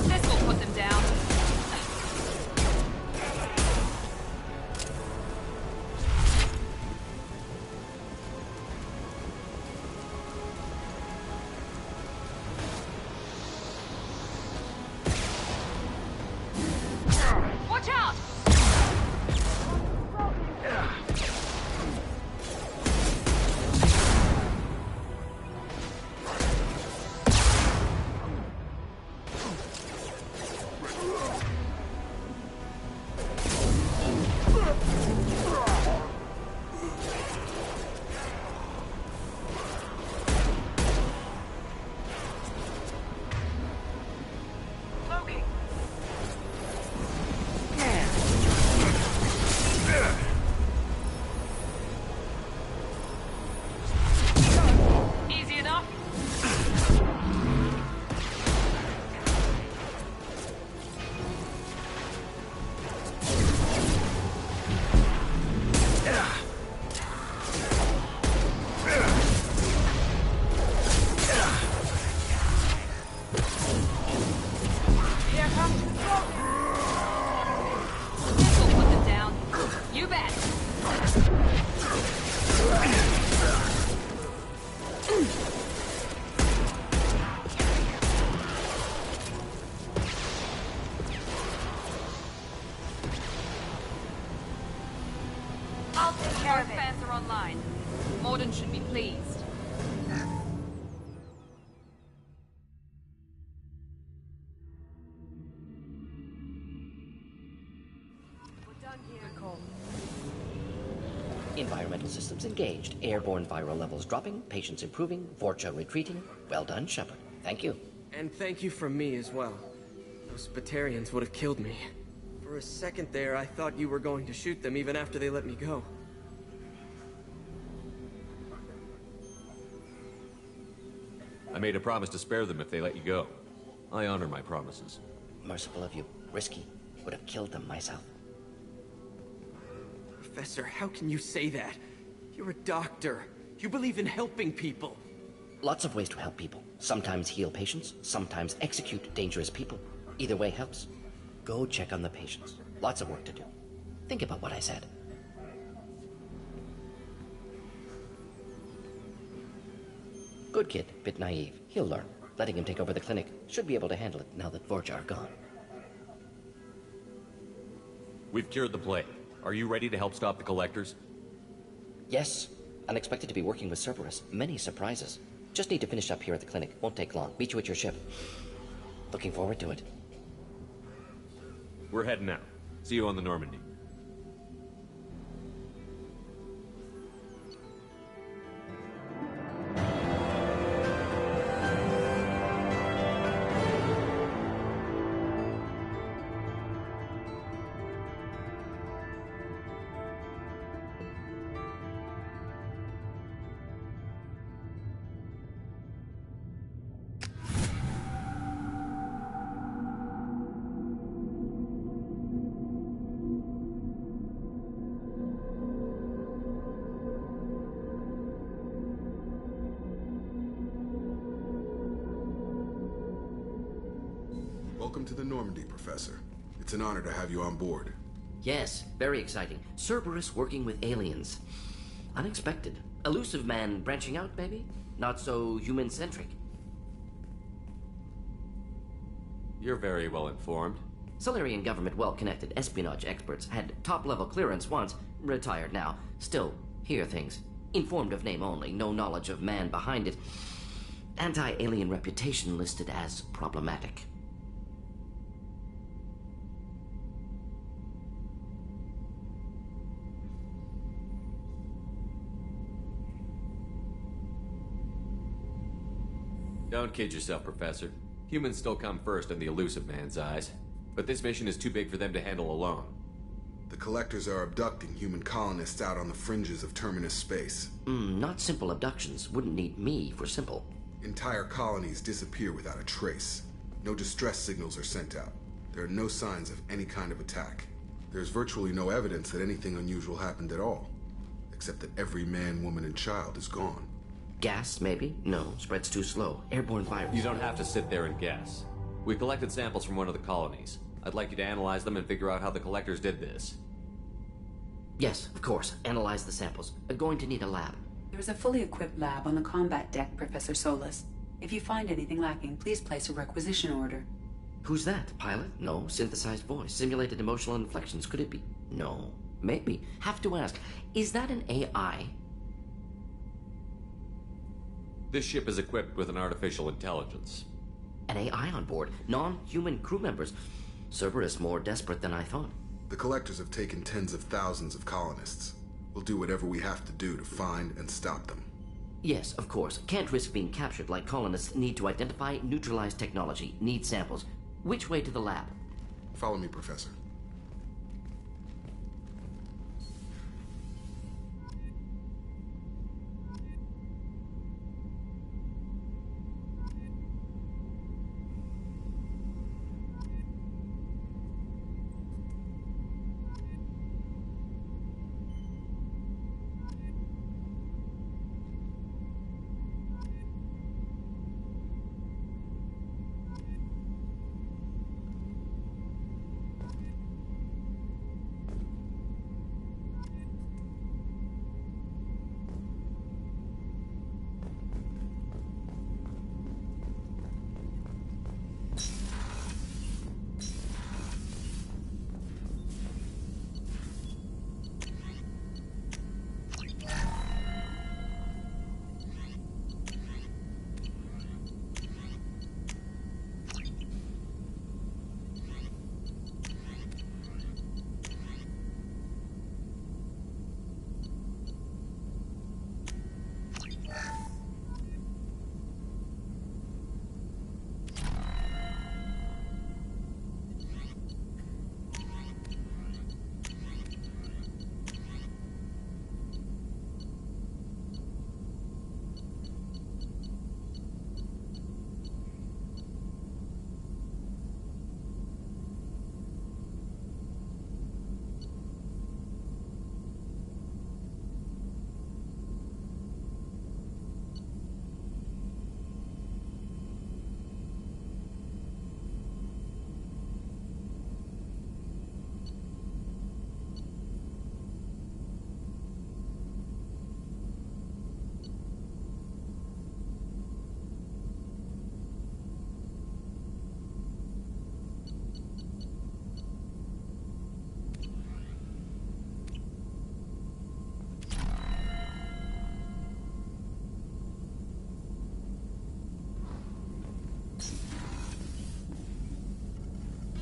This will put them down. Watch out! Easy enough. fine. Morden should be pleased. Environmental systems engaged. Airborne viral levels dropping. Patients improving. Vorcha retreating. Well done, Shepard. Thank you. And thank you from me as well. Those Batarians would have killed me. For a second there, I thought you were going to shoot them even after they let me go. I made a promise to spare them if they let you go. I honor my promises. Merciful of you. Risky. Would have killed them myself. Professor, how can you say that? You're a doctor. You believe in helping people. Lots of ways to help people. Sometimes heal patients, sometimes execute dangerous people. Either way helps. Go check on the patients. Lots of work to do. Think about what I said. Good kid, bit naive. He'll learn. Letting him take over the clinic. Should be able to handle it now that Vorcha are gone. We've cured the plague. Are you ready to help stop the Collectors? Yes. Unexpected to be working with Cerberus. Many surprises. Just need to finish up here at the clinic. Won't take long. Meet you at your ship. Looking forward to it. We're heading out. See you on the Normandy. Welcome to the Normandy, Professor. It's an honor to have you on board. Yes, very exciting. Cerberus working with aliens. Unexpected. Elusive man branching out, maybe? Not so human-centric. You're very well informed. Solarian government well-connected espionage experts had top-level clearance once, retired now. Still, hear things. Informed of name only, no knowledge of man behind it. Anti-alien reputation listed as problematic. Don't kid yourself, Professor. Humans still come first in the elusive man's eyes. But this mission is too big for them to handle alone. The Collectors are abducting human colonists out on the fringes of Terminus space. Not simple abductions. Wouldn't need me for simple. Entire colonies disappear without a trace. No distress signals are sent out. There are no signs of any kind of attack. There's virtually no evidence that anything unusual happened at all. Except that every man, woman, and child is gone. Gas, maybe? No, spreads too slow. Airborne virus. You don't have to sit there and guess. We collected samples from one of the colonies. I'd like you to analyze them and figure out how the Collectors did this. Yes, of course. Analyze the samples. Going to need a lab. There's a fully equipped lab on the combat deck, Professor Solis. If you find anything lacking, please place a requisition order. Who's that? Pilot? No. Synthesized voice. Simulated emotional inflections. Could it be? No. Maybe. Have to ask. Is that an AI? This ship is equipped with an artificial intelligence. An AI on board. Non-human crew members. Cerberus more desperate than I thought. The Collectors have taken tens of thousands of colonists. We'll do whatever we have to do to find and stop them. Yes, of course. Can't risk being captured like colonists need to identify, neutralize technology, need samples. Which way to the lab? Follow me, Professor.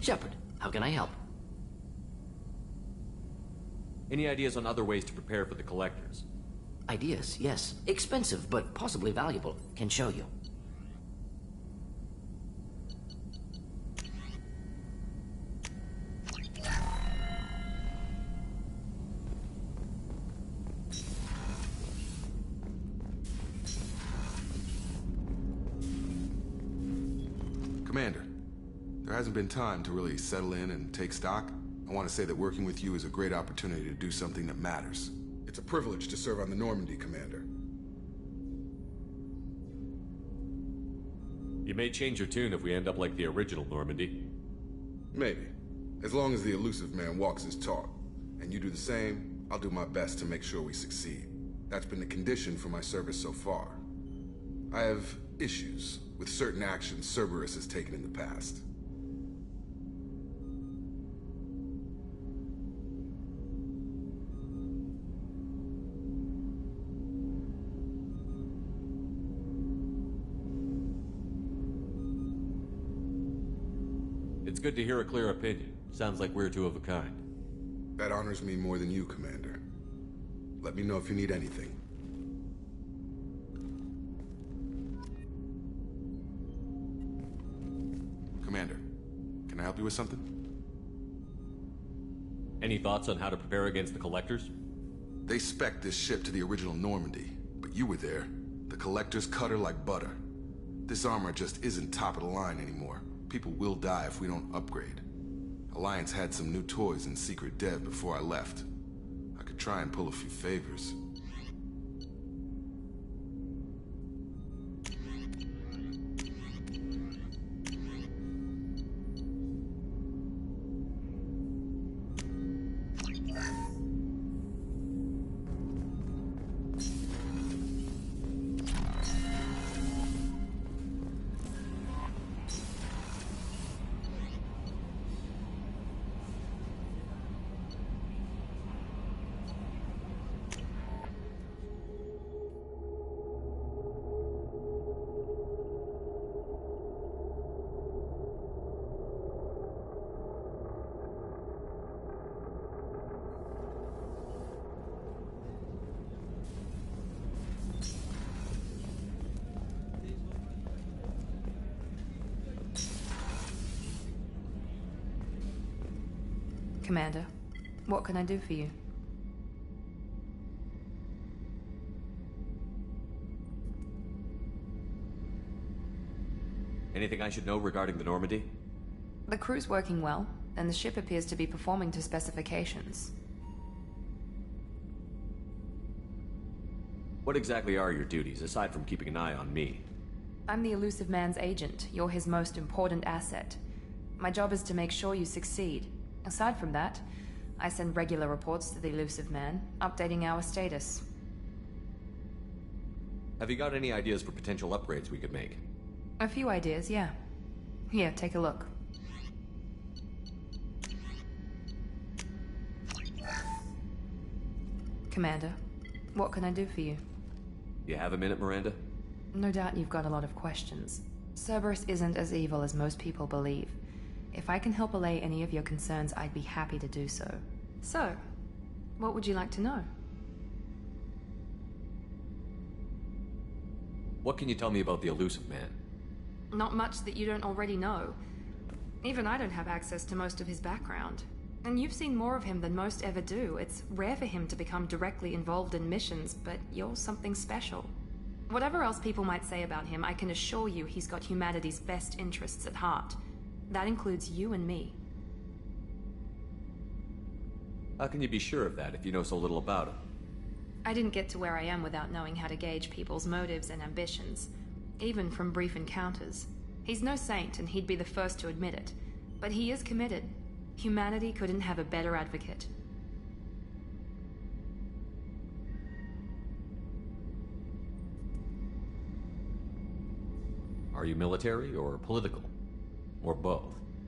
Shepard, how can I help? Any ideas on other ways to prepare for the Collectors? Ideas, yes. Expensive, but possibly valuable. Can show you. Commander, there hasn't been time to really settle in and take stock. I want to say that working with you is a great opportunity to do something that matters. It's a privilege to serve on the Normandy, Commander. You may change your tune if we end up like the original Normandy. Maybe. As long as the elusive man walks his talk. And you do the same, I'll do my best to make sure we succeed. That's been the condition for my service so far. I have issues with certain actions Cerberus has taken in the past. It's good to hear a clear opinion. Sounds like we're two of a kind. That honors me more than you, Commander. Let me know if you need anything. Commander, can I help you with something? Any thoughts on how to prepare against the Collectors? They spec'd this ship to the original Normandy, but you were there. The Collectors cut her like butter. This armor just isn't top of the line anymore. People will die if we don't upgrade. Alliance had some new toys in secret dev before I left. I could try and pull a few favors. Commander, what can I do for you? Anything I should know regarding the Normandy? The crew's working well, and the ship appears to be performing to specifications. What exactly are your duties, aside from keeping an eye on me? I'm the elusive man's agent. You're his most important asset. My job is to make sure you succeed. Aside from that, I send regular reports to the elusive man, updating our status. Have you got any ideas for potential upgrades we could make? A few ideas, yeah. Here, take a look. Commander, what can I do for you? You have a minute, Miranda? No doubt you've got a lot of questions. Cerberus isn't as evil as most people believe. If I can help allay any of your concerns, I'd be happy to do so. So, what would you like to know? What can you tell me about the elusive man? Not much that you don't already know. Even I don't have access to most of his background. And you've seen more of him than most ever do. It's rare for him to become directly involved in missions, but you're something special. Whatever else people might say about him, I can assure you he's got humanity's best interests at heart. That includes you and me. How can you be sure of that if you know so little about him? I didn't get to where I am without knowing how to gauge people's motives and ambitions, even from brief encounters. He's no saint, and he'd be the first to admit it. But he is committed. Humanity couldn't have a better advocate. Are you military or political? Or both?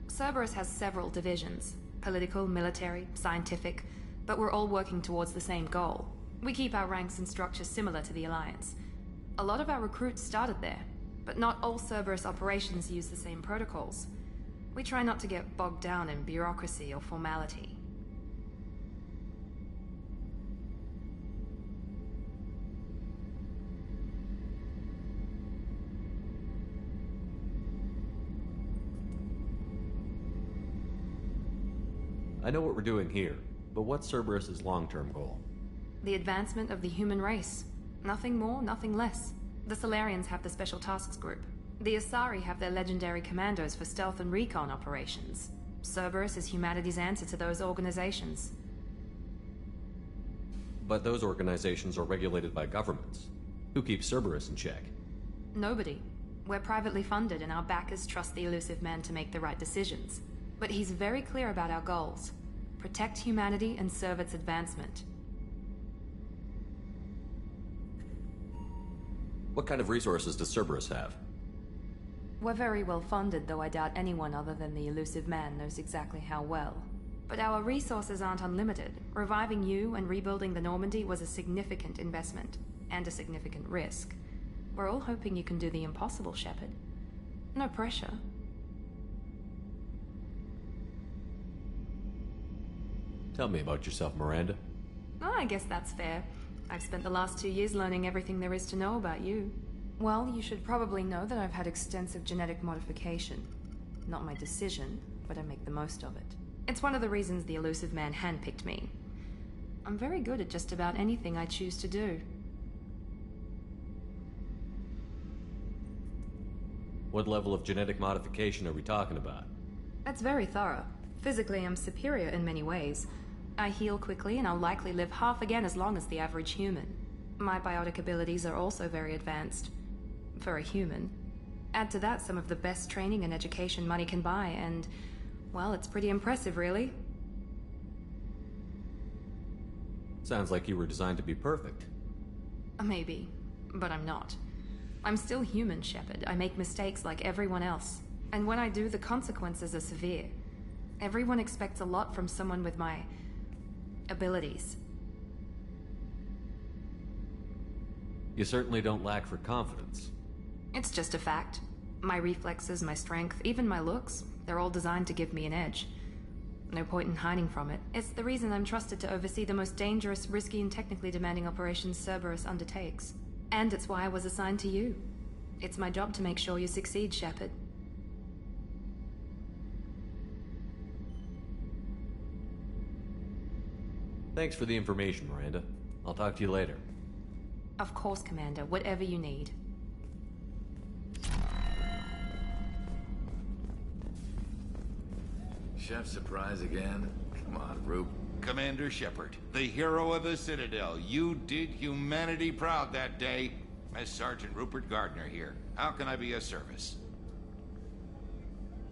Cerberus has several divisions. Political, military, scientific, but we're all working towards the same goal. We keep our ranks and structures similar to the Alliance. A lot of our recruits started there, but not all Cerberus operations use the same protocols. We try not to get bogged down in bureaucracy or formality. I know what we're doing here, but what's Cerberus' long-term goal? The advancement of the human race. Nothing more, nothing less. The Solarians have the Special Tasks Group. The Asari have their legendary commandos for stealth and recon operations. Cerberus is humanity's answer to those organizations. But those organizations are regulated by governments. Who keeps Cerberus in check? Nobody. We're privately funded and our backers trust the elusive man to make the right decisions. But he's very clear about our goals. Protect humanity and serve its advancement. What kind of resources does Cerberus have? We're very well funded, though I doubt anyone other than the elusive man knows exactly how well. But our resources aren't unlimited. Reviving you and rebuilding the Normandy was a significant investment, and a significant risk. We're all hoping you can do the impossible, Shepard. No pressure. Tell me about yourself, Miranda. Oh, I guess that's fair. I've spent the last 2 years learning everything there is to know about you. Well, you should probably know that I've had extensive genetic modification. Not my decision, but I make the most of it. It's one of the reasons the elusive man handpicked me. I'm very good at just about anything I choose to do. What level of genetic modification are we talking about? That's very thorough. Physically, I'm superior in many ways. I heal quickly, and I'll likely live half again as long as the average human. My biotic abilities are also very advanced. For a human. Add to that some of the best training and education money can buy, and, well, it's pretty impressive, really. Sounds like you were designed to be perfect. Maybe, but I'm not. I'm still human, Shepard. I make mistakes like everyone else. And when I do, the consequences are severe. Everyone expects a lot from someone with my abilities. You certainly don't lack for confidence. It's just a fact. My reflexes, my strength, even my looks, they're all designed to give me an edge. No point in hiding from it. It's the reason I'm trusted to oversee the most dangerous, risky, and technically demanding operations Cerberus undertakes. And it's why I was assigned to you. It's my job to make sure you succeed, Shepard. Thanks for the information, Miranda. I'll talk to you later. Of course, Commander. Whatever you need. Chef surprise again? Come on, Rube. Commander Shepard, the hero of the Citadel. You did humanity proud that day. As Sergeant Rupert Gardner here. How can I be of service?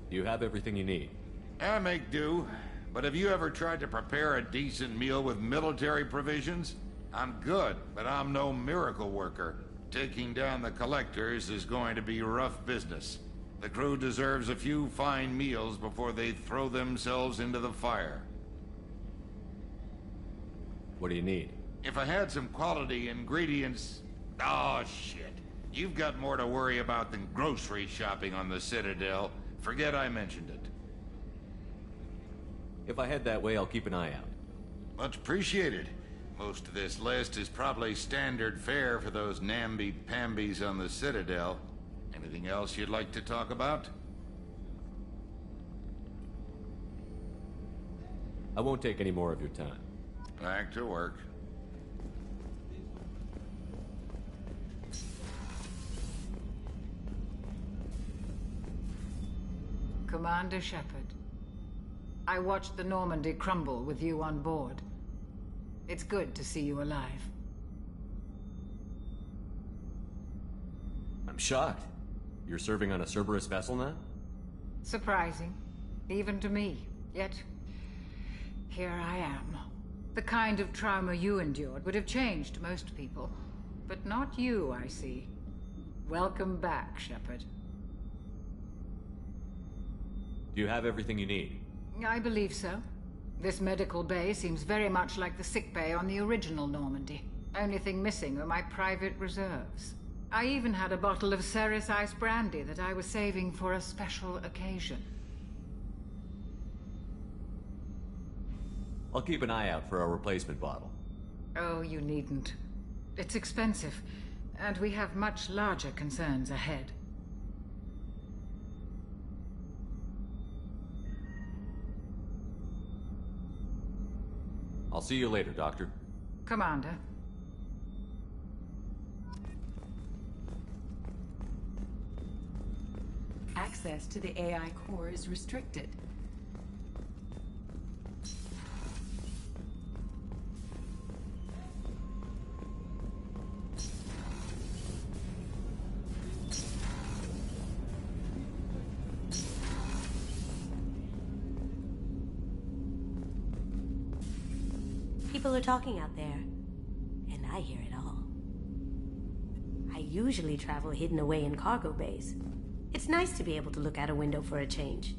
You have everything you need. I make do. But have you ever tried to prepare a decent meal with military provisions? I'm good, but I'm no miracle worker. Taking down the collectors is going to be rough business. The crew deserves a few fine meals before they throw themselves into the fire. What do you need? If I had some quality ingredients... Oh, shit. You've got more to worry about than grocery shopping on the Citadel. Forget I mentioned it. If I head that way, I'll keep an eye out. Much appreciated. Most of this list is probably standard fare for those namby-pambies on the Citadel. Anything else you'd like to talk about? I won't take any more of your time. Back to work. Commander Shepard, I watched the Normandy crumble with you on board. It's good to see you alive. I'm shocked. You're serving on a Cerberus vessel now? Surprising, even to me. Yet, here I am. The kind of trauma you endured would have changed most people. But not you, I see. Welcome back, Shepard. Do you have everything you need? I believe so. This medical bay seems very much like the sick bay on the original Normandy. Only thing missing are my private reserves. I even had a bottle of Ceres Ice brandy that I was saving for a special occasion. I'll keep an eye out for a replacement bottle. Oh, you needn't. It's expensive, and we have much larger concerns ahead. I'll see you later, Doctor. Commander. Access to the AI core is restricted. People are talking out there, and I hear it all. I usually travel hidden away in cargo bays. It's nice to be able to look out a window for a change.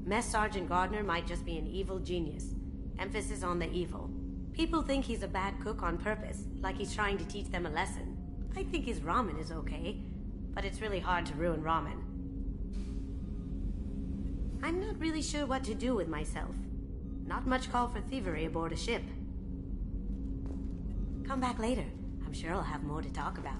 Mess Sergeant Gardner might just be an evil genius. Emphasis on the evil. People think he's a bad cook on purpose, like he's trying to teach them a lesson. I think his ramen is okay, but it's really hard to ruin ramen. I'm not really sure what to do with myself. Not much call for thievery aboard a ship. Come back later. I'm sure I'll have more to talk about.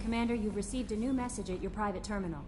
Commander, you've received a new message at your private terminal.